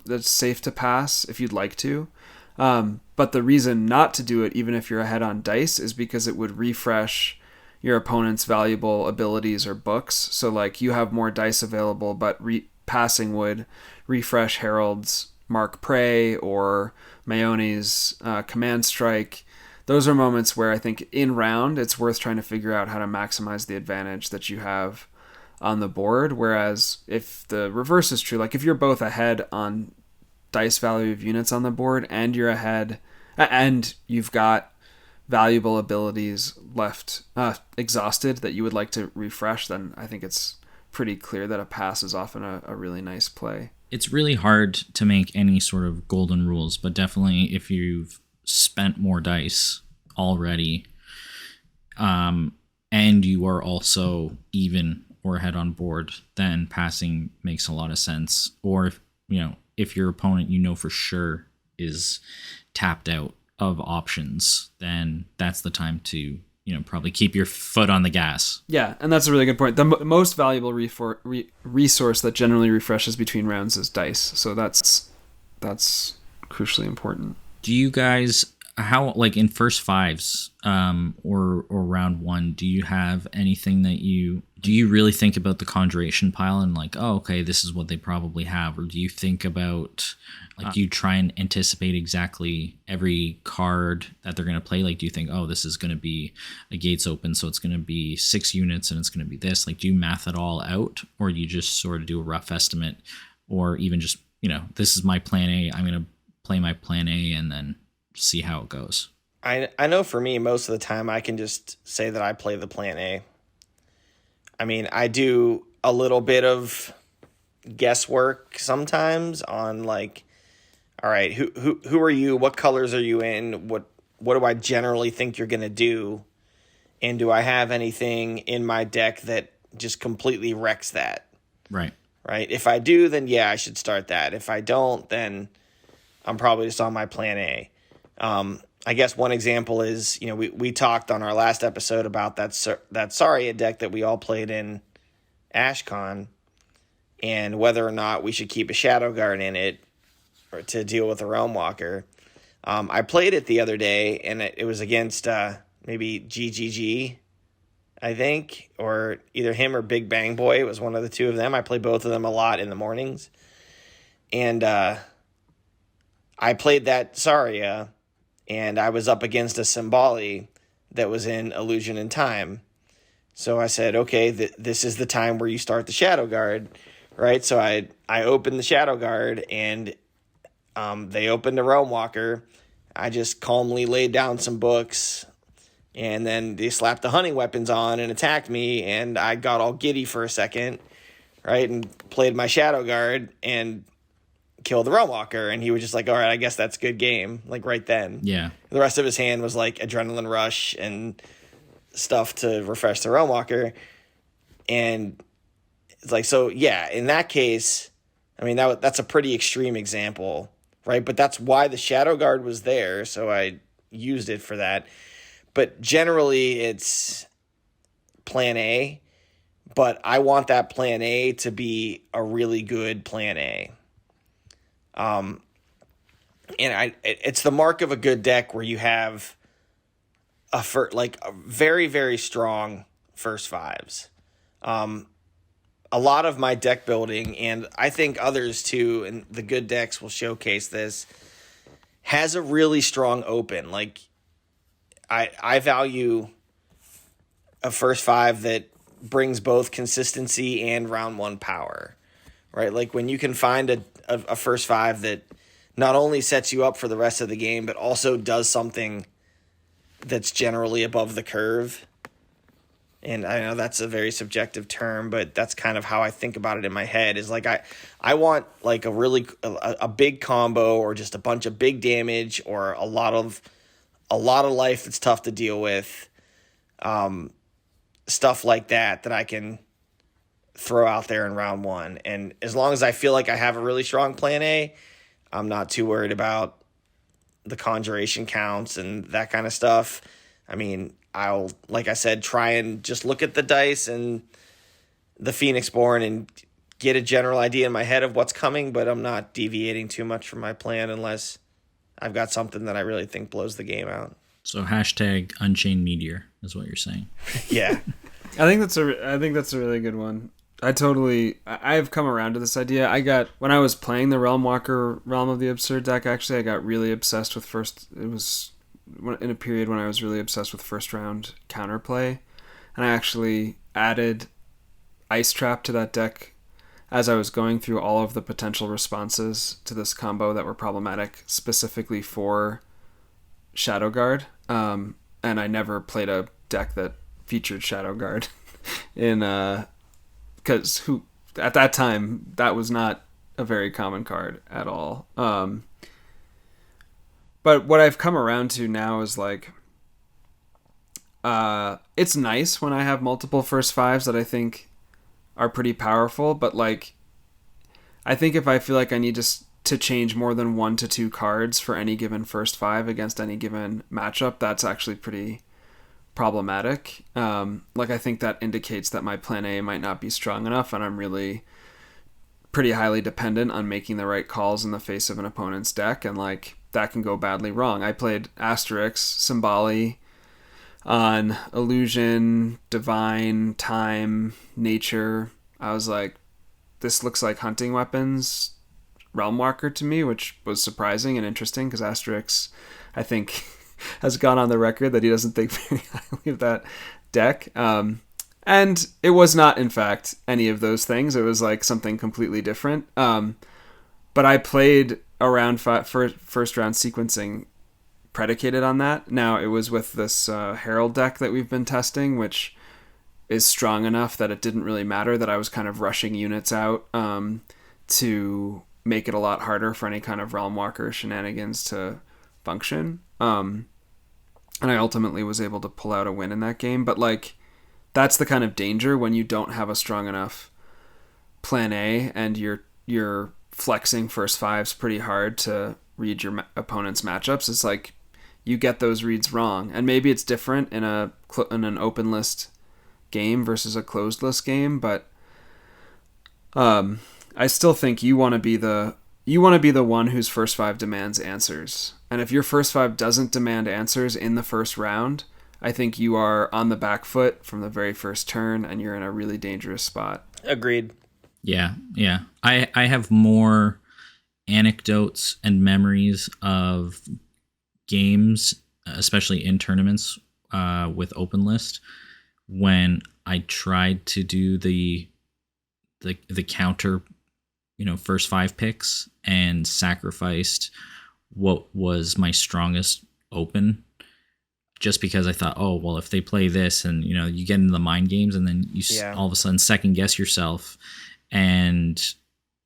that's safe to pass if you'd like to. But the reason not to do it, even if you're ahead on dice, is because it would refresh your opponent's valuable abilities or books. So like, you have more dice available, but passing would refresh Harold's Mark Prey or Mayone's Command Strike. Those are moments where I think in round it's worth trying to figure out how to maximize the advantage that you have on the board. Whereas if the reverse is true, like if you're both ahead on dice value of units on the board, and you're ahead and you've got valuable abilities left exhausted that you would like to refresh, then I think it's pretty clear that a pass is often a really nice play. It's really hard to make any sort of golden rules, but definitely if you've spent more dice already, and you are also even or ahead on board, then passing makes a lot of sense. Or if your opponent for sure is tapped out of options, then that's the time to probably keep your foot on the gas. Yeah, and that's a really good point. The most valuable resource that generally refreshes between rounds is dice, so that's crucially important. Do you guys, how, like in first fives or round 1, do you have anything that do you really think about the conjuration pile and like, oh, okay, this is what they probably have? Or do you think about, like, you try and anticipate exactly every card that they're going to play? Like, do you think, oh, this is going to be a gates open, so it's going to be 6 units and it's going to be this? Like, do you math it all out, or do you just sort of do a rough estimate, or even just, this is my plan A, I'm going to play my plan A and then see how it goes? I know for me, most of the time I can just say that I play the plan A. I mean, I do a little bit of guesswork sometimes on like, all right, who are you? What colors are you in? What do I generally think you're going to do? And do I have anything in my deck that just completely wrecks that? Right. If I do, then yeah, I should start that. If I don't, then I'm probably just on my plan A. I guess one example is, we talked on our last episode about that Saria deck that we all played in AshCon, and whether or not we should keep a Shadow Guard in it or to deal with a Realm Walker. I played it the other day, and it was against maybe GGG, I think, or either him or Big Bang Boy. It was one of the two of them. I play both of them a lot in the mornings. And I played that Saria, and I was up against a Symboli that was in Illusion in Time. So I said, okay, this is the time where you start the Shadow Guard, right? So I opened the Shadow Guard, and they opened the Realm Walker. I just calmly laid down some books, and then they slapped the hunting weapons on and attacked me, and I got all giddy for a second, right, and played my Shadow Guard and killed the Realm Walker, and he was just like, all right, I guess that's good game, like right then. Yeah. The rest of his hand was like Adrenaline Rush and stuff to refresh the Realm Walker, and it's like, so yeah, in that case, I mean, that's a pretty extreme example, right? But that's why the Shadow Guard was there, so I used it for that. But generally, it's plan A, but I want that plan A to be a really good plan A. And it's the mark of a good deck where you have a very, very strong first fives. A lot of my deck building, and I think others too, and the good decks will showcase this, has a really strong open. Like, I value a first five that brings both consistency and round one power, right? Like, when you can find a first five that not only sets you up for the rest of the game, but also does something that's generally above the curve. And I know that's a very subjective term, but that's kind of how I think about it in my head, is like, I want like a big combo, or just a bunch of big damage, or a lot of life that's tough to deal with. Stuff like that I can throw out there in round one. And as long as I feel like I have a really strong plan A, I'm not too worried about the conjuration counts and that kind of stuff. I mean, I'll, like I said, try and just look at the dice and the Phoenixborn and get a general idea in my head of what's coming, but I'm not deviating too much from my plan unless I've got something that I really think blows the game out. So hashtag Unchained Meteor is what you're saying. Yeah. I think that's a really good one. I've come around to this idea. When I was playing the Realm Walker Realm of the Absurd deck, actually, I got really obsessed with it was in a period when I was really obsessed with first round counterplay, and I actually added Ice Trap to that deck as I was going through all of the potential responses to this combo that were problematic specifically for Shadow Guard. And I never played a deck that featured Shadow Guard because at that time that was not a very common card at all. But what I've come around to now is like, it's nice when I have multiple first fives that I think are pretty powerful, but like, I think if I feel like I need to change more than 1 to 2 cards for any given first five against any given matchup, that's actually pretty problematic. Like, I think that indicates that my plan A might not be strong enough, and I'm really pretty highly dependent on making the right calls in the face of an opponent's deck, and like, that can go badly wrong. I played Asterix, Symboli on Illusion, Divine, Time, Nature. I was like, this looks like hunting weapons Realm Walker to me, which was surprising and interesting because Asterix, I think, has gone on the record that he doesn't think very highly of that deck. And it was not, in fact, any of those things. It was like something completely different. But I played around first round sequencing predicated on that. Now, it was with this Herald deck that we've been testing, which is strong enough that it didn't really matter that I was kind of rushing units out to make it a lot harder for any kind of Realm Walker shenanigans to function. And I ultimately was able to pull out a win in that game. But like, that's the kind of danger when you don't have a strong enough plan A and you're flexing first fives pretty hard to read your opponent's matchups. It's like you get those reads wrong, and maybe it's different in an open list game versus a closed list game, but I still think you want to be the one whose first five demands answers. And if your first five doesn't demand answers in the first round, I think you are on the back foot from the very first turn, and you're in a really dangerous spot. Agreed. Yeah. I have more anecdotes and memories of games, especially in tournaments with open list, when I tried to do the counter, first five picks and sacrificed what was my strongest open, just because I thought, oh, well, if they play this, and you get into the mind games, and then you all of a sudden second guess yourself, and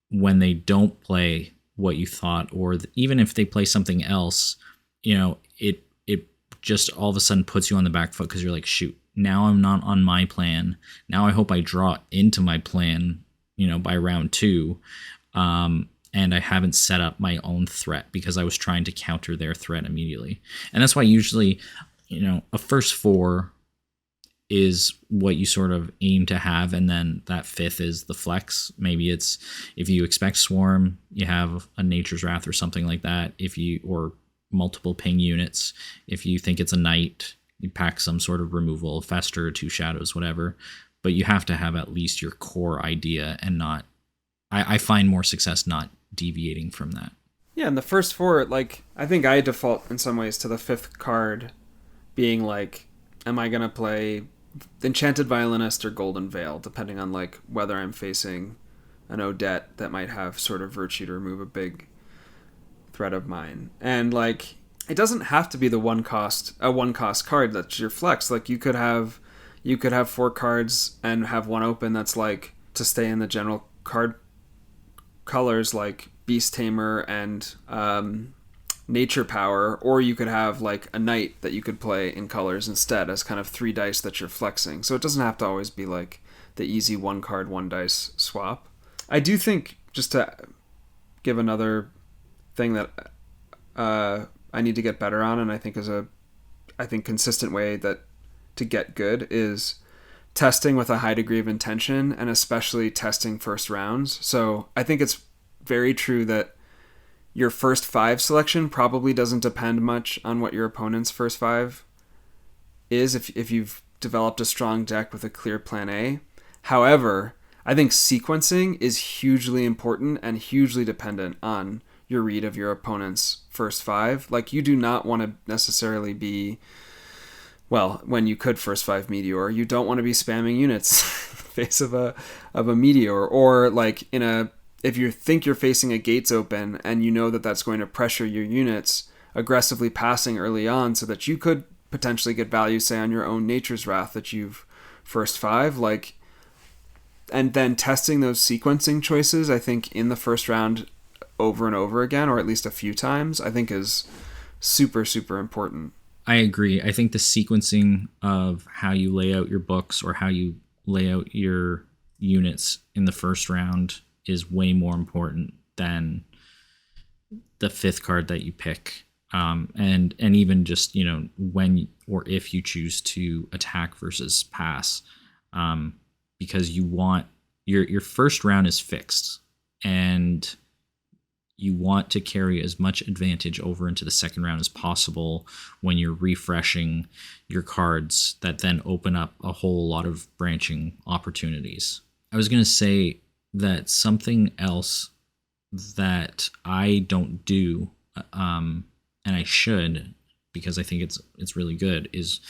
when they don't play what you thought, or even if they play something else, it just all of a sudden puts you on the back foot, because you're like, shoot, now I'm not on my plan. Now I hope I draw into my plan, by round 2. And I haven't set up my own threat because I was trying to counter their threat immediately. And that's why usually, a first 4 is what you sort of aim to have, and then that fifth is the flex. Maybe it's if you expect swarm, you have a Nature's Wrath or something like that. Or multiple ping units. If you think it's a knight, you pack some sort of removal, fester, 2 shadows, whatever. But you have to have at least your core idea and not. I find more success not deviating from that. Yeah, and the first 4, like, I think I default in some ways to the 5th card being like, am I gonna play Enchanted Violinist or Golden Veil, depending on like whether I'm facing an Odette that might have sort of virtue to remove a big threat of mine. And like, it doesn't have to be a one cost card that's your flex. Like you could have 4 cards and have one open that's like to stay in the general card colors like Beast Tamer and Nature Power, or you could have like a knight that you could play in colors instead as kind of 3 dice that you're flexing. So it doesn't have to always be like the easy 1 card 1 dice swap. I do think, just to give another thing that I need to get better on, and I think is a consistent way that to get good, is testing with a high degree of intention, and especially testing first rounds. So I think it's very true that your first 5 selection probably doesn't depend much on what your opponent's first 5 is if you've developed a strong deck with a clear plan A. However, I think sequencing is hugely important and hugely dependent on your read of your opponent's first 5. Like, you do not want to necessarily be, well, when you could first 5 Meteor, you don't want to be spamming units in the face of a Meteor, or like if you think you're facing a gates open and you know that that's going to pressure your units, aggressively passing early on so that you could potentially get value, say, on your own Nature's Wrath that you've first 5, like, and then testing those sequencing choices, I think, in the first round over and over again, or at least a few times, I think is super, super important. I agree. I think the sequencing of how you lay out your books or how you lay out your units in the first round is way more important than the 5th card that you pick. And even just, when or if you choose to attack versus pass, because you want your first round is fixed, and you want to carry as much advantage over into the second round as possible when you're refreshing your cards that then open up a whole lot of branching opportunities. I was going to say that something else that I don't do, and I should, because I think it's really good, is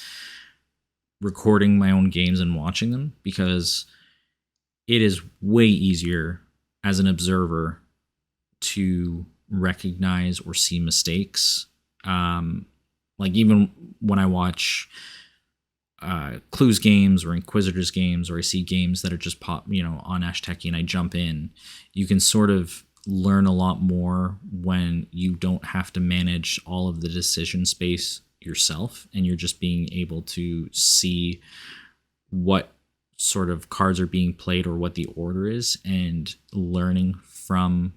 recording my own games and watching them, because it is way easier as an observer to recognize or see mistakes. Like even when I watch Clues games or Inquisitors games, or I see games that are just on Ashteki and I jump in, you can sort of learn a lot more when you don't have to manage all of the decision space yourself, and you're just being able to see what sort of cards are being played or what the order is, and learning from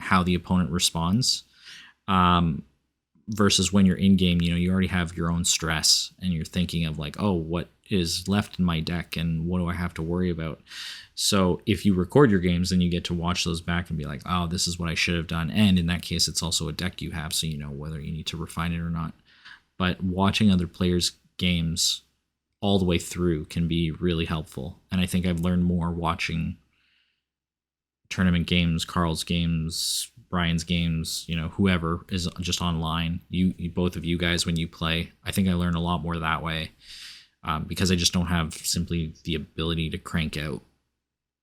how the opponent responds. Versus when you're in game, you already have your own stress and you're thinking of like, oh, what is left in my deck and what do I have to worry about? So if you record your games, then you get to watch those back and be like, oh, this is what I should have done. And in that case, it's also a deck you have, so you know whether you need to refine it or not. But watching other players' games all the way through can be really helpful. And I think I've learned more watching tournament games, Carl's games, Brian's games, whoever is just online. You both of you guys, when you play, I think I learn a lot more that way, because I just don't have simply the ability to crank out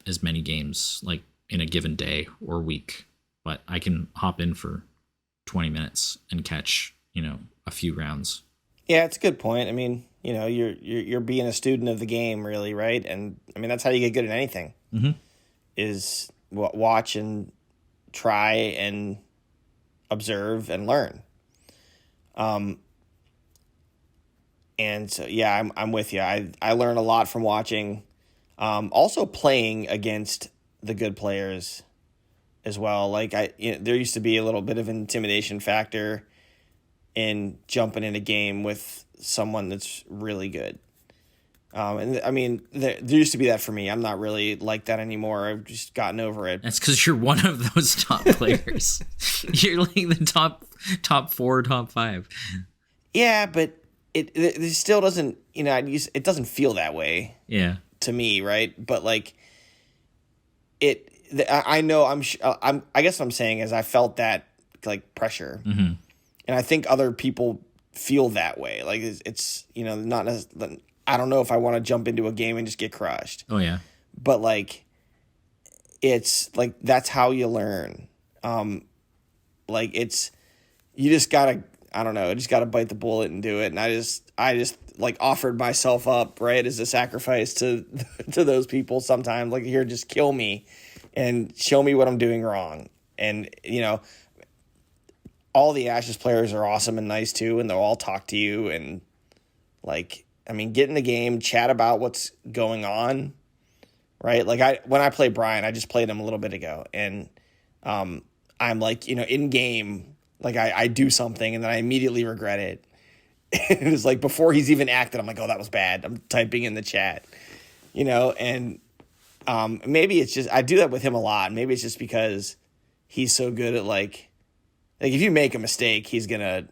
as many games like in a given day or week. But I can hop in for 20 minutes and catch, a few rounds. Yeah, it's a good point. I mean, you're being a student of the game, really, right? And I mean, that's how you get good at anything. Mm-hmm. Is watch and try and observe and learn. And so, yeah, I'm with you. I learn a lot from watching, also playing against the good players as well. Like there used to be a little bit of an intimidation factor in jumping in a game with someone that's really good. And I mean, there used to be that for me. I'm not really like that anymore. I've just gotten over it. That's because you're one of those top players. You're like the top 4, top 5. Yeah, but it still doesn't, it doesn't feel that way. Yeah. To me, right? But like I know I guess what I'm saying is I felt that like pressure, Mm-hmm. and I think other people feel that way. Like it's not as I don't know if I want to jump into a game and just get crushed. Oh yeah. But like it's like that's how you learn. Like it's you just gotta I don't know, just gotta bite the bullet and do it. And I just like offered myself up, right, as a sacrifice to those people sometimes. Like, here, just kill me and show me what I'm doing wrong. And all the Ashes players are awesome and nice too, and they'll all talk to you and like, I mean, get in the game, chat about what's going on, right? Like when I play Brian, I just played him a little bit ago, and I'm like, in game, like I do something and then I immediately regret it. And it's like before he's even acted, I'm like, oh, that was bad. I'm typing in the chat, and maybe it's just I do that with him a lot. Maybe it's just because he's so good at like if you make a mistake, he's gonna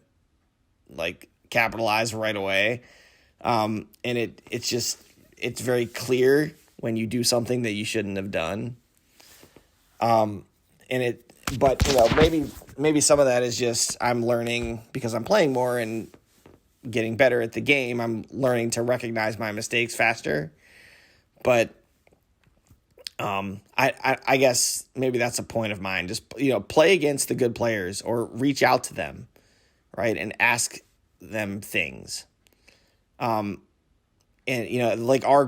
like capitalize right away. And it's very clear when you do something that you shouldn't have done. But maybe some of that is just I'm learning because I'm playing more and getting better at the game. I'm learning to recognize my mistakes faster. But I guess maybe that's a point of mine. Just play against the good players or reach out to them, right, and ask them things. And like our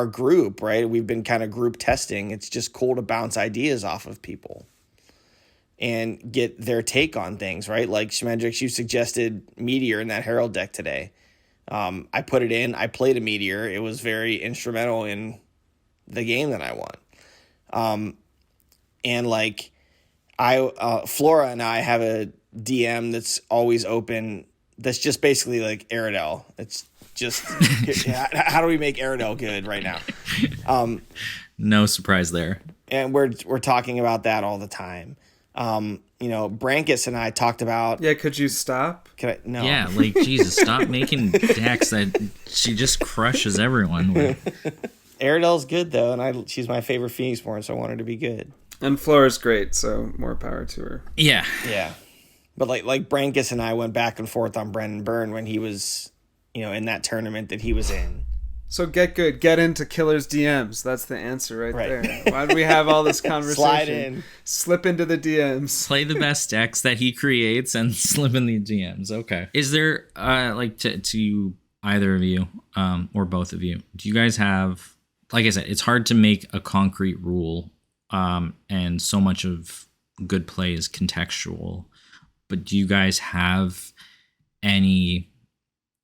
group, right? We've been kind of group testing. It's just cool to bounce ideas off of people and get their take on things, right? Like Schmendrix, you suggested Meteor in that Herald deck today. I put it in. I played a Meteor. It was very instrumental in the game that I won. And like Flora and I have a DM that's always open. That's just basically like Aerodel. It's just how do we make Aerodel good right now? No surprise there. And we're talking about that all the time. Brankus and I talked about. Yeah, could you stop? Can I? No. Yeah, like Jesus, stop making decks that she just crushes everyone with. Aerodel's good though, and she's my favorite Phoenix Born, so I want her to be good. And Flora's great, so more power to her. Yeah. Yeah. But like Brankus and I went back and forth on Brendan Byrne when he was, in that tournament that he was in. So get good. Get into Killer's DMs. That's the answer right there. Why do we have all this conversation? Slide in. Slip into the DMs. Play the best decks that he creates and slip in the DMs. Okay. Is there, to either of you or both of you, do you guys have, like I said, it's hard to make a concrete rule, and so much of good play is contextual. But do you guys have any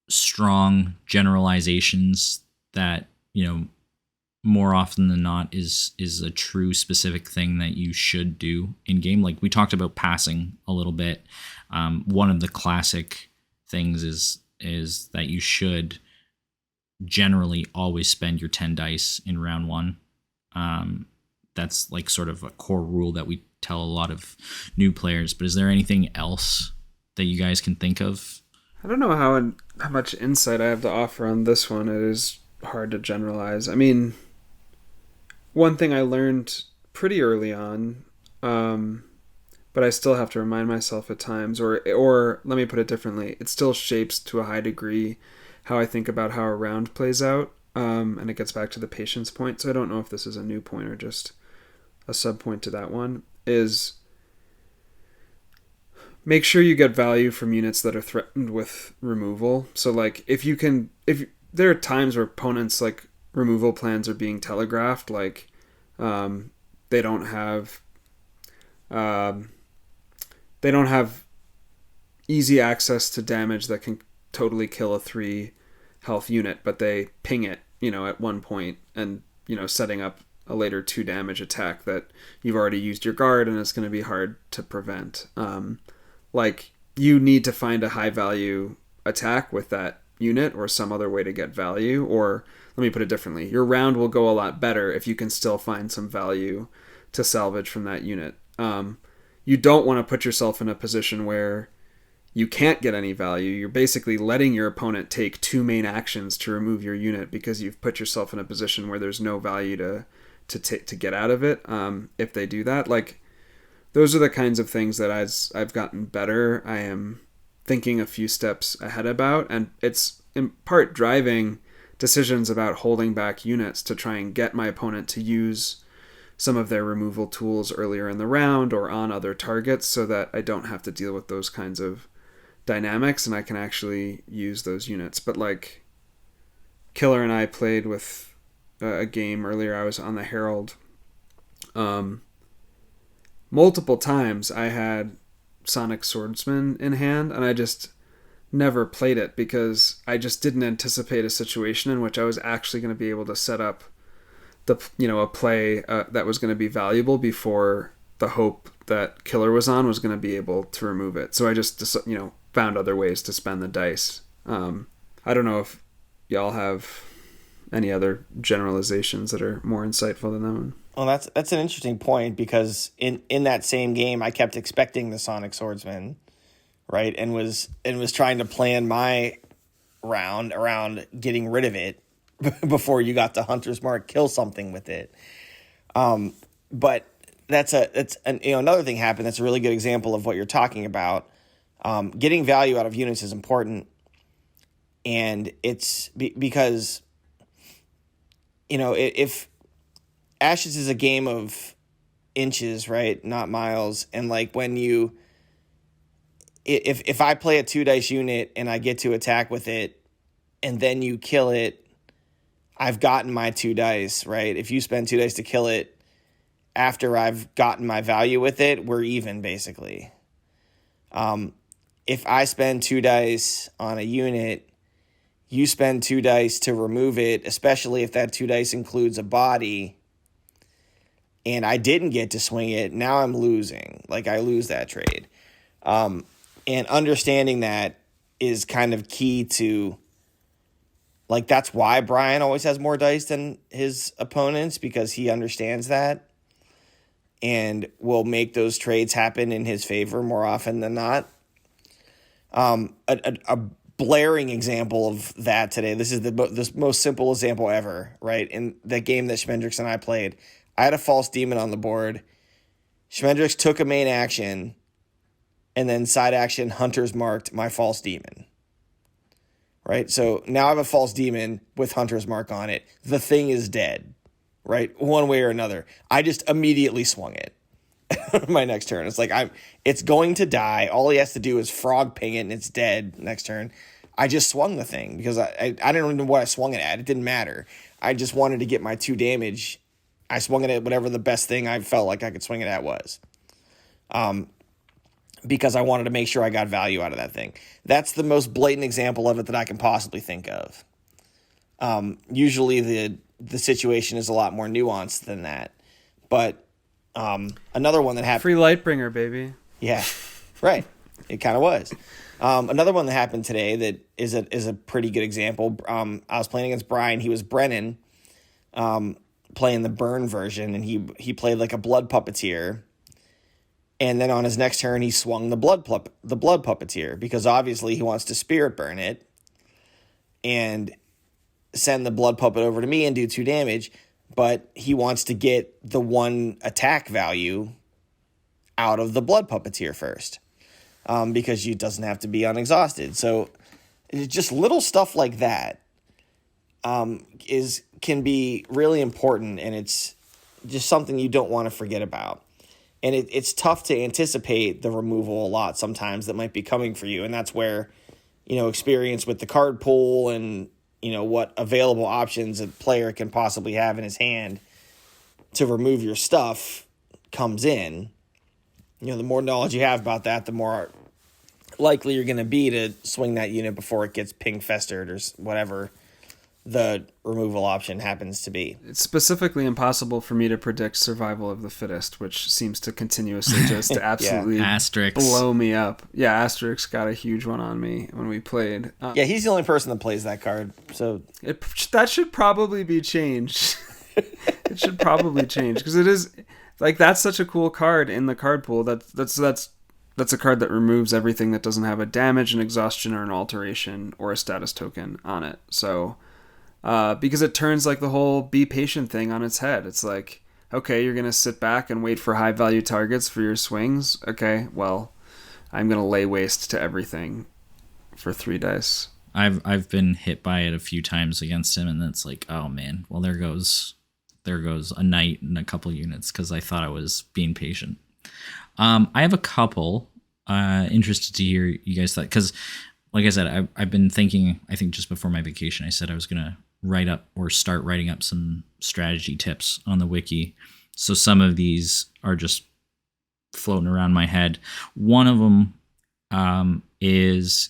strong generalizations that, more often than not is a true specific thing that you should do in game? Like we talked about passing a little bit. One of the classic things is that you should generally always spend your 10 dice in round 1. That's like sort of a core rule that we tell a lot of new players. But is there anything else that you guys can think of? I don't know how much insight I have to offer on this one. It is hard to generalize. I mean, one thing I learned pretty early on, but I still have to remind myself at times, or let me put it differently, it still shapes to a high degree how I think about how a round plays out, and it gets back to the patience point. So I don't know if this is a new point or just a sub point to that one, is make sure you get value from units that are threatened with removal. So like if there are times where opponents like removal plans are being telegraphed, like they don't have easy access to damage that can totally kill a 3 health unit, but they ping it, at one point and, setting up a later 2 damage attack that you've already used your guard and it's going to be hard to prevent. Like you need to find a high value attack with that unit or some other way to get value. Or let me put it differently, your round will go a lot better if you can still find some value to salvage from that unit. You don't want to put yourself in a position where you can't get any value. You're basically letting your opponent take two main actions to remove your unit because you've put yourself in a position where there's no value to get out of it. If they do that, like, those are the kinds of things that as I've gotten better, I am thinking a few steps ahead about, and it's in part driving decisions about holding back units to try and get my opponent to use some of their removal tools earlier in the round or on other targets so that I don't have to deal with those kinds of dynamics and I can actually use those units. But like Killer and I played with a game earlier. I was on the Herald. Multiple times I had Sonic Swordsman in hand and I just never played it because I just didn't anticipate a situation in which I was actually going to be able to set up a play that was going to be valuable before the hope that Killer was on was going to be able to remove it. So I just found other ways to spend the dice. I don't know if y'all have any other generalizations that are more insightful than that one. Well, that's an interesting point because in that same game I kept expecting the Sonic Swordsman, right, and was trying to plan my round around getting rid of it before you got to Hunter's Mark, kill something with it. But another thing happened that's a really good example of what you're talking about. Getting value out of units is important, and it's because if Ashes is a game of inches, right, not miles, and like when if I play a 2-dice unit and I get to attack with it and then you kill it, I've gotten my 2 dice, right? If you spend 2 dice to kill it after I've gotten my value with it, we're even, basically. If I spend 2 dice on a unit, you spend 2 dice to remove it, especially if that 2 dice includes a body, and I didn't get to swing it, now I'm losing. Like, I lose that trade. And understanding that is kind of key to... Like, that's why Brian always has more dice than his opponents, because he understands that and will make those trades happen in his favor more often than not. A blaring example of that today, this is the most simple example ever, right? In the game that Schmendrix and I played, I had a false demon on the board. Schmendrix took a main action, and then side action Hunter's marked my false demon. Right, so now I have a false demon with Hunter's Mark on it. The thing is dead, right? One way or another. I just immediately swung it my next turn. It's like it's going to die. All he has to do is frog ping it and it's dead next turn. I just swung the thing because I don't even know what I swung it at. It didn't matter. I just wanted to get my 2 damage. I swung it at whatever the best thing I felt like I could swing it at was. Because I wanted to make sure I got value out of that thing. That's the most blatant example of it that I can possibly think of. Usually the situation is a lot more nuanced than that. But another one that happened... Free Lightbringer, baby. Yeah, right. It kind of was. Another one that happened today that is a pretty good example. I was playing against Brian. He was Brennan, playing the burn version, and he played like a blood puppeteer. And then on his next turn, he swung the blood puppeteer because obviously he wants to spirit burn it and send the blood puppet over to me and do 2 damage. But he wants to get the 1 attack value out of the blood puppeteer first because you doesn't have to be unexhausted. So it's just little stuff like that can be really important, and it's just something you don't want to forget about. And it's tough to anticipate the removal a lot sometimes that might be coming for you. And that's where, experience with the card pool and, what available options a player can possibly have in his hand to remove your stuff comes in. The more knowledge you have about that, the more likely you're going to be to swing that unit before it gets ping festered or whatever the removal option happens to be. It's specifically impossible for me to predict survival of the fittest, which seems to continuously just absolutely Asterix. blow me up. Yeah, Asterix got a huge one on me when we played. Yeah, he's the only person that plays that card. So that should probably be changed. It should probably change because it is like that's such a cool card in the card pool. That's a card that removes everything that doesn't have a damage, an exhaustion, or an alteration or a status token on it. So. Because it turns like the whole be patient thing on its head. It's like, okay, you're going to sit back and wait for high value targets for your swings. Okay, well, I'm going to lay waste to everything for 3 dice. I've been hit by it a few times against him, and it's like, oh man, well there goes a knight and a couple units because I thought I was being patient. I have a couple. Interested to hear you guys thought, because like I said, I've been thinking, I think just before my vacation, I said I was going to start writing up some strategy tips on the wiki. So some of these are just floating around my head. One of them is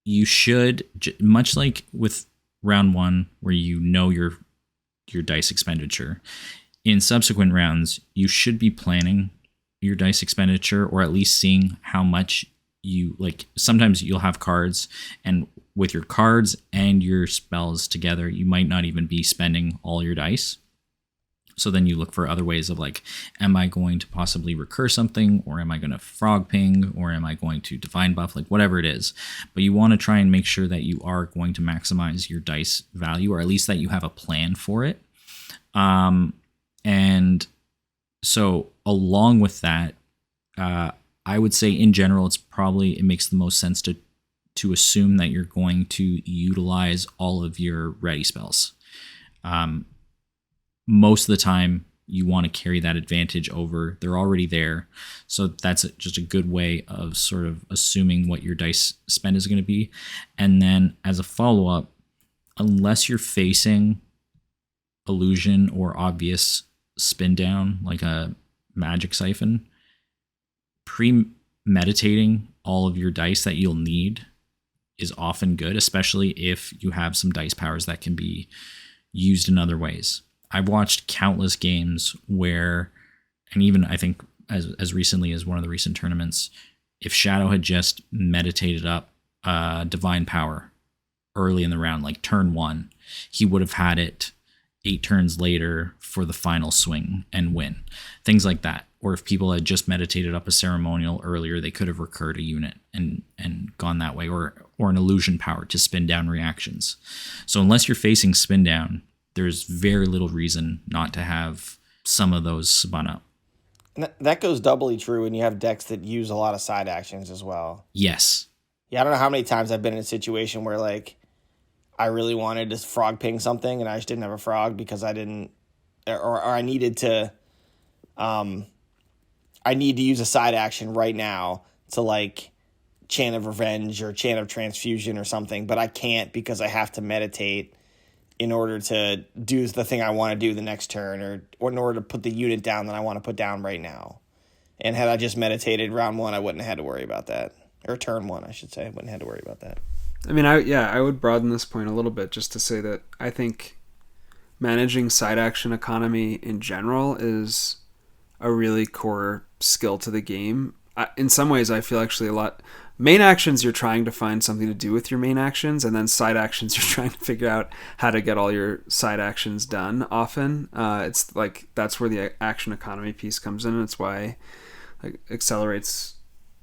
you should, much like with round 1, where you know your dice expenditure, in subsequent rounds, you should be planning your dice expenditure, or at least seeing how much you like. Sometimes you'll have cards, and with your cards and your spells together, you might not even be spending all your dice. So then you look for other ways of like, am I going to possibly recur something, or am I going to frog ping, or am I going to divine buff, like whatever it is. But you want to try and make sure that you are going to maximize your dice value, or at least that you have a plan for it. And so along with that, I would say in general, it makes the most sense to assume that you're going to utilize all of your ready spells. Most of the time, you want to carry that advantage over. They're already there. So that's just a good way of sort of assuming what your dice spend is going to be. And then as a follow-up, unless you're facing illusion or obvious spin down, like a magic siphon, premeditating all of your dice that you'll need is often good, especially if you have some dice powers that can be used in other ways. I've watched countless games where, and even I think as recently as one of the recent tournaments, if Shadow had just meditated up divine power early in the round, like turn 1, he would have had it 8 turns later for the final swing and win. Things like that. Or if people had just meditated up a ceremonial earlier, they could have recurred a unit and gone that way, or an illusion power to spin down reactions. So unless you're facing spin down, there's very little reason not to have some of those spun up. And that goes doubly true when you have decks that use a lot of side actions as well. Yes. Yeah, I don't know how many times I've been in a situation where like I really wanted to frog ping something and I just didn't have a frog because I didn't, or I needed to, I need to use a side action right now to like Chant of Revenge or Chant of Transfusion or something, but I can't because I have to meditate in order to do the thing I want to do the next turn, or in order to put the unit down that I want to put down right now. And had I just meditated round 1, I wouldn't have had to worry about that. Or turn 1, I should say. I wouldn't have to worry about that. I mean, I would broaden this point a little bit just to say that I think managing side action economy in general is a really core skill to the game. In some ways, I feel actually a lot... Main actions, you're trying to find something to do with your main actions, and then side actions, you're trying to figure out how to get all your side actions done often. It's like that's where the action economy piece comes in, and it's why like accelerates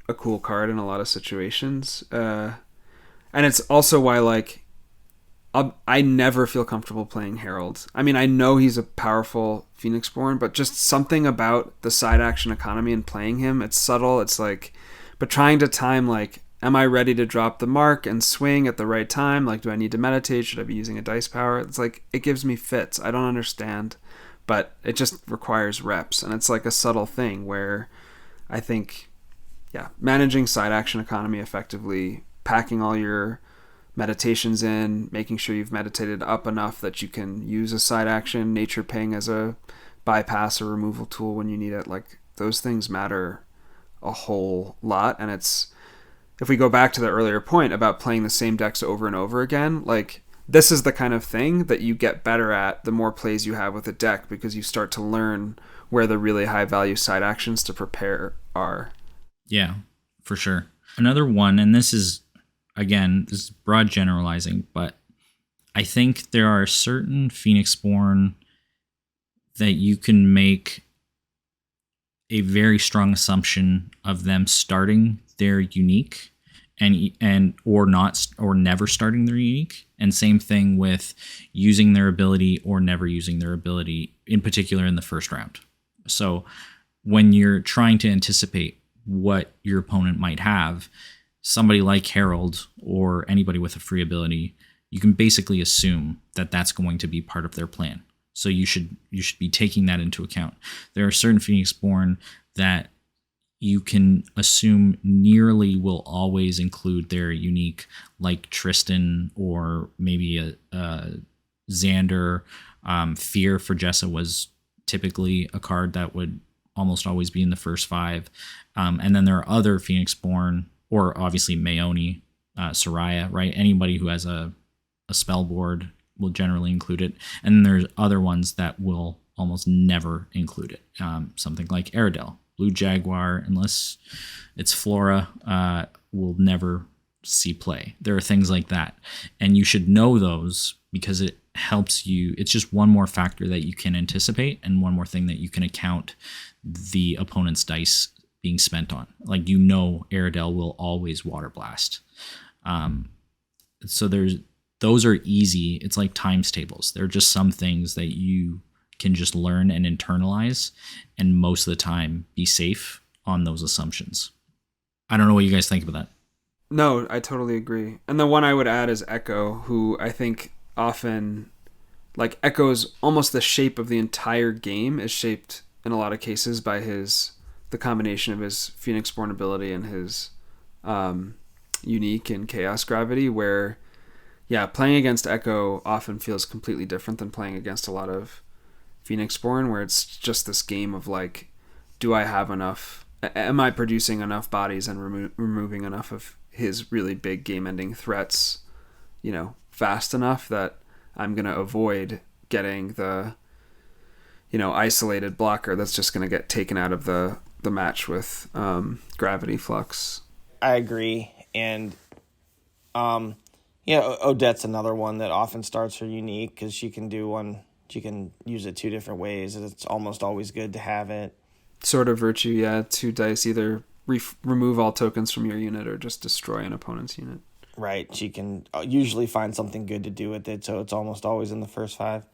a cool card in a lot of situations. And it's also why like I never feel comfortable playing Herald. I mean, I know he's a powerful Phoenixborn, but just something about the side action economy and playing him, it's subtle. It's like, but trying to time, like, am I ready to drop the mark and swing at the right time? Like, do I need to meditate? Should I be using a dice power? It's like, it gives me fits. I don't understand, but it just requires reps. And it's like a subtle thing where I think, yeah, managing side action economy effectively, packing all your meditations in, making sure you've meditated up enough that you can use a side action, nature ping as a bypass or removal tool when you need it. Like, those things matter a whole lot. And it's, if we go back to the earlier point about playing the same decks over and over again, like this is the kind of thing that you get better at the more plays you have with a deck, because you start to learn where the really high value side actions to prepare are. Yeah, for sure. Another one, and this is, again, this is broad generalizing, but I think there are certain Phoenixborn that you can make a very strong assumption of them starting their unique and or not, or never starting their unique. And same thing with using their ability or never using their ability, in particular in the first round. So when you're trying to anticipate what your opponent might have, somebody like Harold or anybody with a free ability, you can basically assume that that's going to be part of their plan. So you should be taking that into account. There are certain Phoenixborn that you can assume nearly will always include their unique, like Tristan or maybe a Xander. Fear for Jessa was typically a card that would almost always be in the first 5. And then there are other Phoenixborn, or obviously Mayoni, Soraya, right? Anybody who has a spell board will generally include it. And then there's other ones that will almost never include it. Something like Aerodel, Blue Jaguar, unless it's Flora, will never see play. There are things like that. And you should know those because it helps you. It's just one more factor that you can anticipate and one more thing that you can account the opponent's dice being spent on. Like, Aerodel will always Water Blast. So those are easy. It's like times tables. They're just some things that you can just learn and internalize, and most of the time be safe on those assumptions. I don't know what you guys think about that. No, I totally agree. And the one I would add is Echo, who I think often, like, Echo's almost the shape of the entire game is shaped in a lot of cases by the combination of his Phoenixborn ability and his unique and Chaos Gravity, where, yeah, playing against Echo often feels completely different than playing against a lot of Phoenixborn, where it's just this game of, like, do I have enough? Am I producing enough bodies and removing enough of his really big game-ending threats, fast enough that I'm going to avoid getting the, isolated blocker that's just going to get taken out of the match with Gravity Flux. I agree. And, Odette's another one that often starts her unique because she can use it 2 different ways. And it's almost always good to have it. Sword of Virtue, yeah. 2 dice, either remove all tokens from your unit or just destroy an opponent's unit. Right. She can usually find something good to do with it, so it's almost always in the first 5.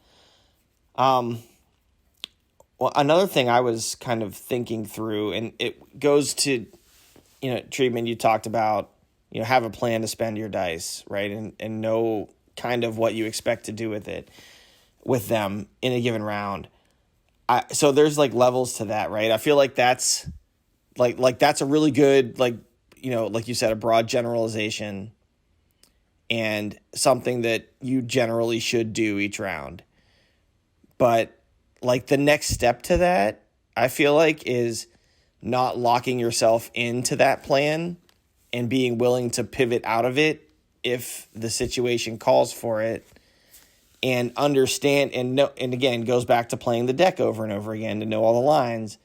Well, another thing I was kind of thinking through, and it goes to, treatment you talked about, have a plan to spend your dice, right? And know kind of what you expect to do with them in a given round. So there's like levels to that, right? I feel like that's like that's a really good, like you said, a broad generalization and something that you generally should do each round. But like the next step to that, I feel like, is not locking yourself into that plan and being willing to pivot out of it if the situation calls for it. And understand and again, goes back to playing the deck over and over again to know all the lines.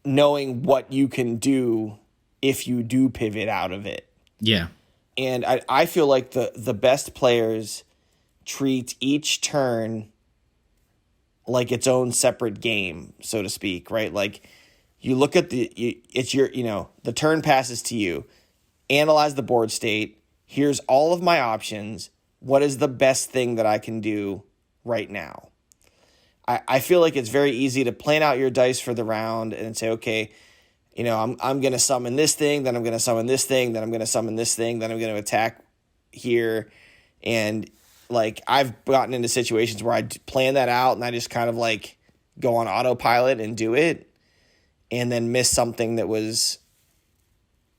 Knowing what you can do if you do pivot out of it. Yeah. And I feel like the best players treat each turn like its own separate game, so to speak, right? Like, you look at the turn passes to you, analyze the board state. Here's all of my options. What is the best thing that I can do right now? I feel like it's very easy to plan out your dice for the round and say, okay, I'm going to summon this thing, then I'm going to summon this thing, then I'm going to summon this thing, then I'm going to attack here. And like, I've gotten into situations where I plan that out and I just kind of like go on autopilot and do it and then miss something that was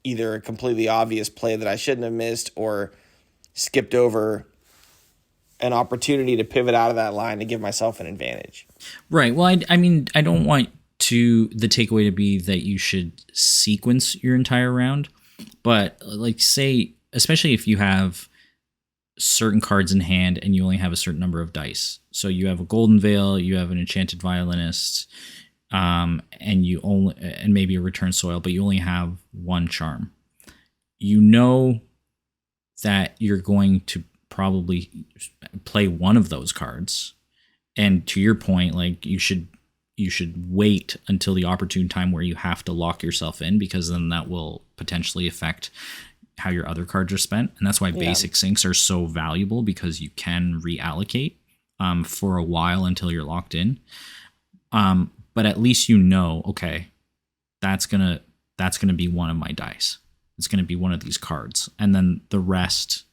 either a completely obvious play that I shouldn't have missed or skipped over an opportunity to pivot out of that line to give myself an advantage. Right. Well, I mean, I don't want the takeaway to be that you should sequence your entire round, but like, say especially if you have certain cards in hand and you only have a certain number of dice. So you have a Golden Veil, you have an Enchanted Violinist, and maybe a Return Soil, but you only have one charm. You know that you're going to probably play one of those cards, and to your point, like you should wait until the opportune time where you have to lock yourself in, because then that will potentially affect how your other cards are spent. And that's why basic sinks are so valuable, because you can reallocate for a while until you're locked in. But at least you know, okay, that's gonna be one of my dice. It's gonna be one of these cards, and then the rest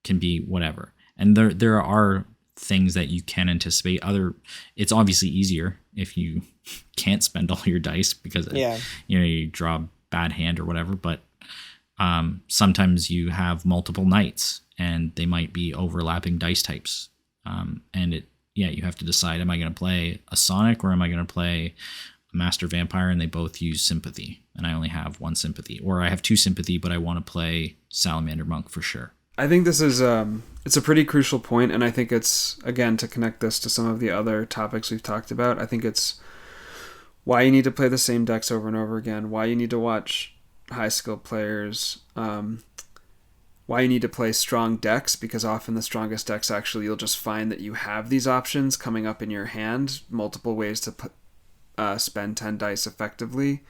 can be whatever. And there are things that you can anticipate. It's obviously easier if you can't spend all your dice because you draw a bad hand or whatever. But sometimes you have multiple knights and they might be overlapping dice types. And you have to decide, am I going to play a Sonic or am I going to play a Master Vampire? And they both use Sympathy, and I only have one Sympathy, or I have two Sympathy, but I want to play Salamander Monk for sure. I think this is it's a pretty crucial point, and I think it's, again, to connect this to some of the other topics we've talked about, I think it's why you need to play the same decks over and over again, why you need to watch high skill players, why you need to play strong decks, because often the strongest decks, actually, you'll just find that you have these options coming up in your hand, multiple ways to spend 10 dice effectively.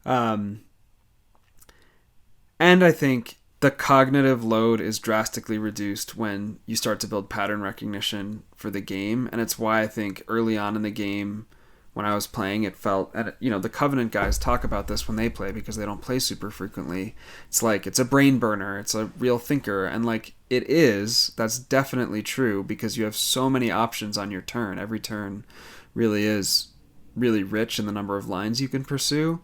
And I think the cognitive load is drastically reduced when you start to build pattern recognition for the game. And it's why I think early on in the game, when I was playing, it felt, the Covenant guys talk about this when they play, because they don't play super frequently. It's like, it's a brain burner. It's a real thinker. And like, it is, that's definitely true, because you have so many options on your turn. Every turn really is really rich in the number of lines you can pursue.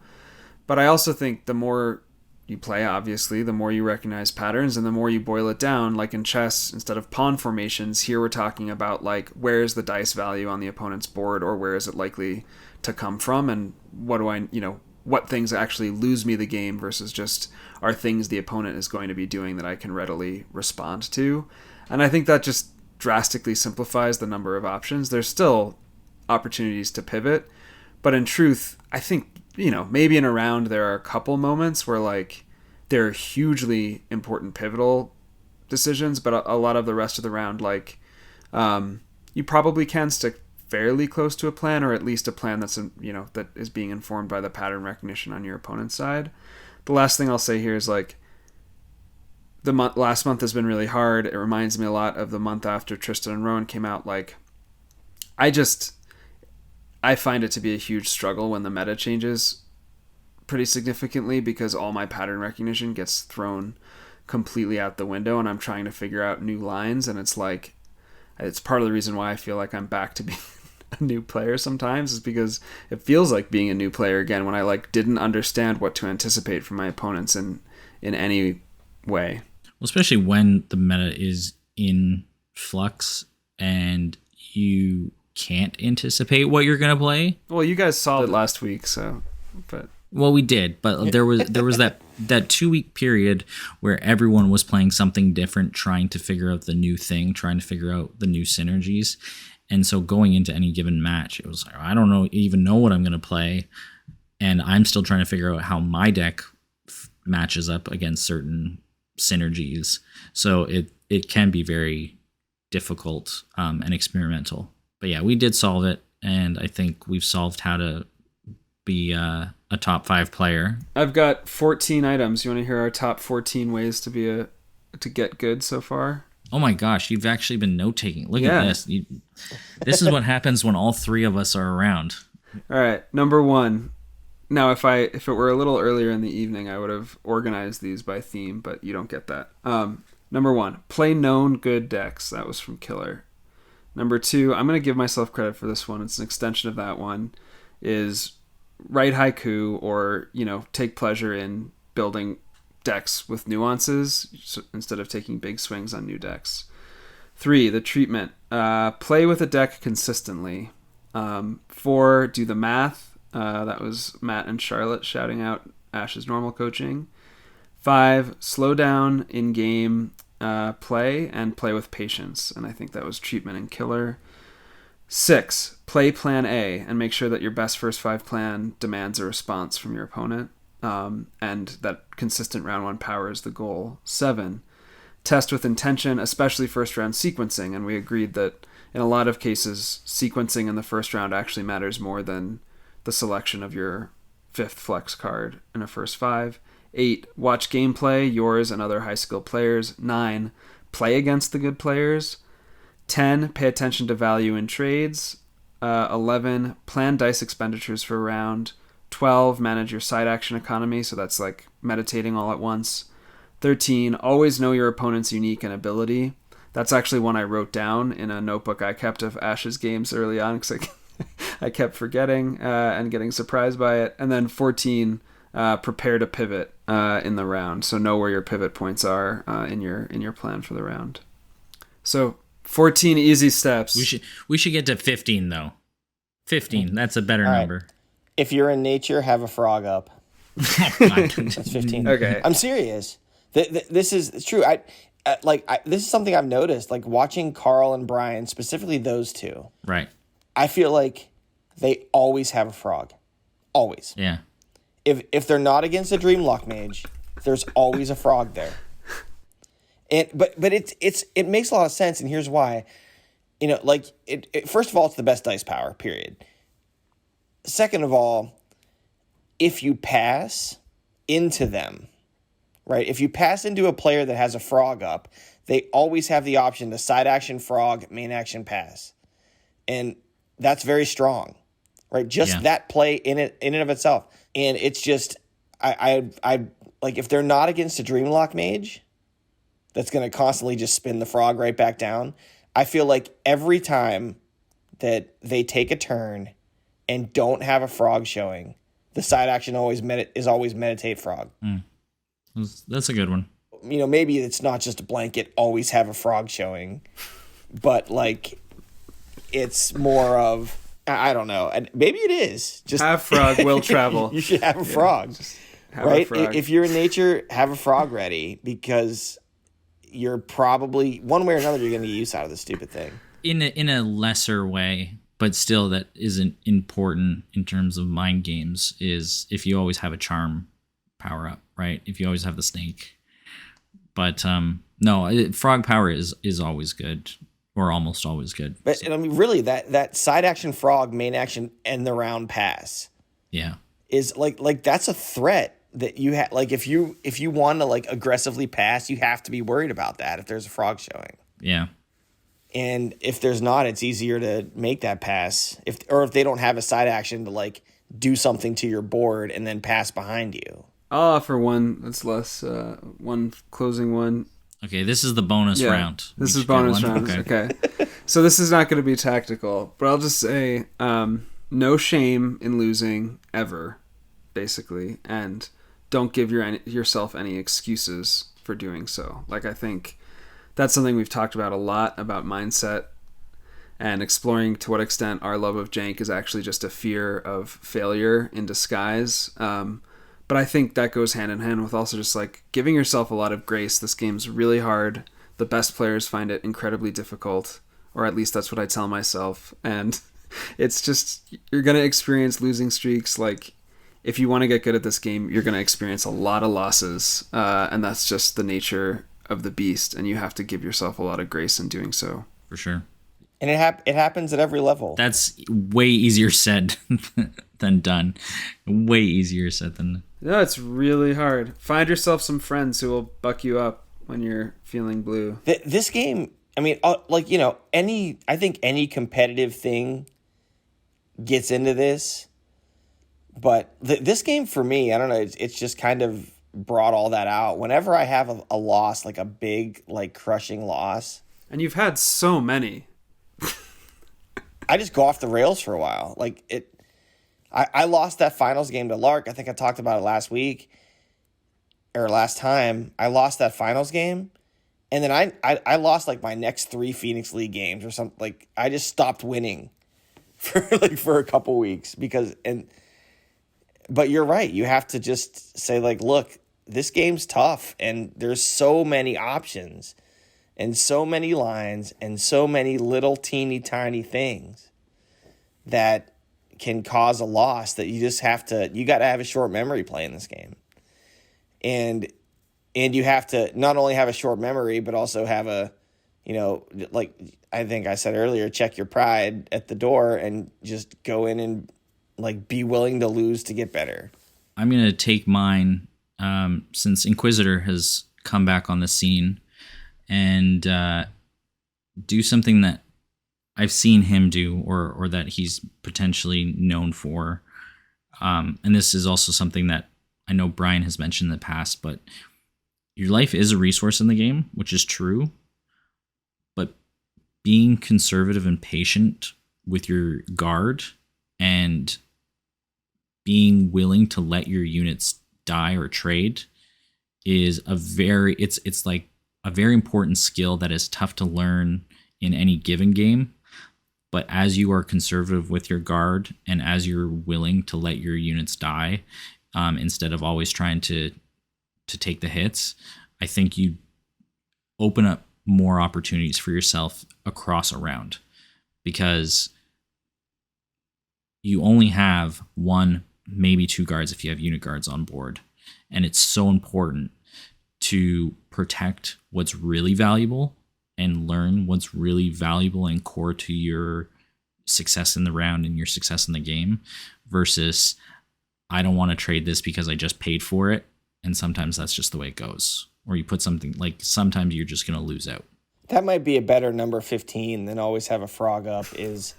But I also think the more you play, obviously, the more you recognize patterns, and the more you boil it down. Like in chess, instead of pawn formations, here we're talking about like, where is the dice value on the opponent's board, or where is it likely to come from, and what things actually lose me the game versus just are things the opponent is going to be doing that I can readily respond to. And I think that just drastically simplifies the number of options. There's still opportunities to pivot, but in truth, I think, maybe in a round there are a couple moments where like there are hugely important pivotal decisions, but a lot of the rest of the round, like you probably can stick fairly close to a plan, or at least a plan that's that is being informed by the pattern recognition on your opponent's side. The last thing I'll say here is like last month has been really hard. It reminds me a lot of the month after Tristan and Rowan came out. Like I find it to be a huge struggle when the meta changes pretty significantly, because all my pattern recognition gets thrown completely out the window and I'm trying to figure out new lines. And it's like, it's part of the reason why I feel like I'm back to being a new player sometimes, is because it feels like being a new player again when I like didn't understand what to anticipate from my opponents in any way. Well, especially when the meta is in flux and you can't anticipate what you're gonna play. Well, you guys saw it last week, well, we did, but there was that 2 week period where everyone was playing something different, trying to figure out the new thing, trying to figure out the new synergies. And so going into any given match, it was like, I don't even know what I'm gonna play, and I'm still trying to figure out how my deck matches up against certain synergies. So it can be very difficult and experimental. But yeah, we did solve it, and I think we've solved how to be a top 5 player. I've got 14 items. You want to hear our top 14 ways to get good so far? Oh my gosh, you've actually been note-taking. Look at this. This is what happens when all 3 of us are around. All right, number 1. Now, if it were a little earlier in the evening, I would have organized these by theme, but you don't get that. Number 1, play known good decks. That was from Killer. Number 2, I'm going to give myself credit for this one. It's an extension of that one, is write haiku, or, take pleasure in building decks with nuances instead of taking big swings on new decks. 3, the treatment. Play with a deck consistently. 4, do the math. That was Matt and Charlotte shouting out Ash's normal coaching. 5, slow down in game play and play with patience. And I think that was treatment and killer. 6, play plan A and make sure that your best first 5 plan demands a response from your opponent. And that consistent round 1 power is the goal. 7, test with intention, especially first round sequencing. And we agreed that in a lot of cases, sequencing in the first round actually matters more than the selection of your 5th flex card in a first 5. 8, watch gameplay, yours and other high skill players. 9, play against the good players. 10, pay attention to value in trades. 11, plan dice expenditures for a round. 12, manage your side action economy, so that's like meditating all at once. 13, always know your opponent's unique and ability. That's actually one I wrote down in a notebook I kept of Ash's games early on because I kept forgetting and getting surprised by it. And then 14, prepare to pivot in the round. So know where your pivot points are in your plan for the round. So 14 easy steps. We should get to 15 though. 15, that's a better number. If you're in nature, have a frog up. That's 15. Okay. I'm serious. This is true. This is something I've noticed, like watching Carl and Brian, specifically those two. Right. I feel like they always have a frog. Always. Yeah. If they're not against a Dreamlock mage, there's always a frog there. But it makes a lot of sense, and here's why. First of all, it's the best dice power, period. Second of all, if you pass into them, right? If you pass into a player that has a frog up, they always have the option to side action frog, main action pass. And that's very strong, right? Just that play in and of itself. And it's just, I like, if they're not against a Dreamlock mage that's going to constantly just spin the frog right back down, I feel like every time that they take a turn and don't have a frog showing, the side action is always meditate frog. That's a good one. Maybe it's not just a blanket, always have a frog showing, but like it's more of, I don't know. And maybe it is. Just have frog will travel. You should have a frog, right? If you're in nature, have a frog ready because you're probably one way or another you're going to get use out of this stupid thing. In a lesser way, but still that isn't important in terms of mind games, is if you always have a charm power up, right? If you always have the snake. But frog power is always good, or almost always good. But so. I mean, really, that side action frog, main action, and the round pass, is like that's a threat that you have. Like if you want to like aggressively pass, you have to be worried about that if there's a frog showing. Yeah. And if there's not, it's easier to make that pass. If they don't have a side action to like do something to your board and then pass behind you. I'll offer one that's less, one closing one. Okay, this is the bonus round. This is bonus round. Okay. So this is not going to be tactical, but I'll just say no shame in losing ever, basically, and don't give yourself any excuses for doing so. Like, I think that's something we've talked about a lot, about mindset and exploring to what extent our love of jank is actually just a fear of failure in disguise. But I think that goes hand in hand with also just like giving yourself a lot of grace. This game's really hard. The best players find it incredibly difficult, or at least that's what I tell myself. And it's just, you're going to experience losing streaks. Like, if you want to get good at this game, you're going to experience a lot of losses. And that's just the nature of the beast. And you have to give yourself a lot of grace in doing so. For sure. And it happens at every level. That's way easier said than done. Way easier said than done. No, it's really hard. Find yourself some friends who will buck you up when you're feeling blue. This game, I mean, I think any competitive thing gets into this. But this game for me, I don't know, it's just kind of brought all that out. Whenever I have a loss, like a big, like crushing loss. And you've had so many. I just go off the rails for a while. Like I lost that finals game to Lark. I think I talked about it last week or last time. I lost that finals game, and then I lost like my next 3 Phoenix League games or something. Like I just stopped winning for a couple weeks but you're right. You have to just say like, look, this game's tough, and there's so many options and so many lines and so many little teeny tiny things that can cause a loss that you got to have a short memory playing this game. And you have to not only have a short memory, but also have a, like I think I said earlier, check your pride at the door and just go in and like be willing to lose to get better. I'm going to take mine since Inquisitor has come back on the scene and do something that I've seen him do or that he's potentially known for. And this is also something that I know Brian has mentioned in the past, but your life is a resource in the game, which is true. But being conservative and patient with your guard and being willing to let your units die or trade is it's like a very important skill that is tough to learn in any given game. But as you are conservative with your guard and as you're willing to let your units die, instead of always trying to take the hits, I think you open up more opportunities for yourself across a round, because you only have one, maybe two guards if you have unit guards on board. And it's so important to protect what's really valuable and learn what's really valuable and core to your success in the round and your success in the game, versus I don't want to trade this because I just paid for it. And sometimes that's just the way it goes. Or you put something like, sometimes you're just going to lose out. That might be a better number 15 than always have a frog up, is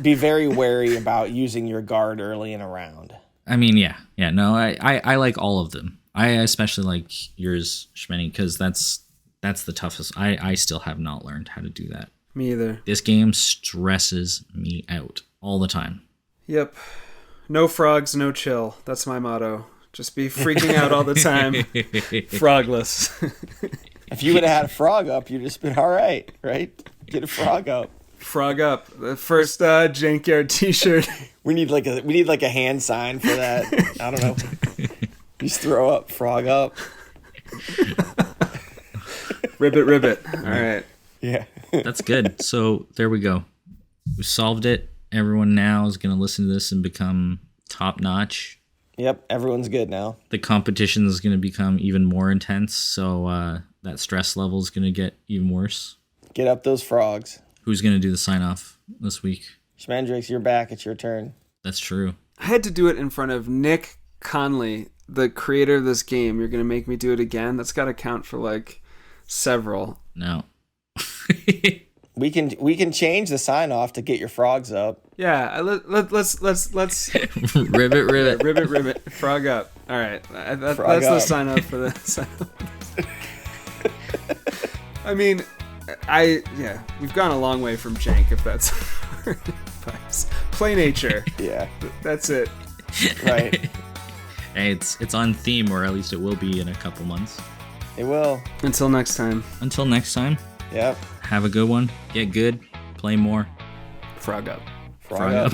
be very wary about using your guard early in a round. I mean, yeah. No, I like all of them. I especially like yours, Shmeny, because that's the toughest. I still have not learned how to do that. Me either. This game stresses me out all the time. Yep. No frogs, no chill. That's my motto. Just be freaking out all the time. Frogless. If you would have had a frog up, you'd just been all right? Get a frog up. Frog up. The first Jankyard t-shirt. We need like a hand sign for that. I don't know. Just throw up, frog up. Ribbit. All right. Yeah. That's good. So there we go. We solved it. Everyone now is going to listen to this and become top notch. Yep, everyone's good now. The competition is going to become even more intense, so that stress level is going to get even worse. Get up those frogs. Who's going to do the sign-off this week? Schmendrix, you're back. It's your turn. That's true. I had to do it in front of Nick Conley, the creator of this game. You're going to make me do it again? That's got to count for, like, several. No. We can change the sign-off to get your frogs up. Yeah, let's ribbit, frog up. All right, that's up. The sign-off for this. I mean, we've gone a long way from Jank, if that's advice. Play nature. Yeah, that's it. Right. Hey, it's on theme, or at least it will be in a couple months. It will. Until next time. Yep. Have a good one. Get good. Play more. Frog up. Frog up.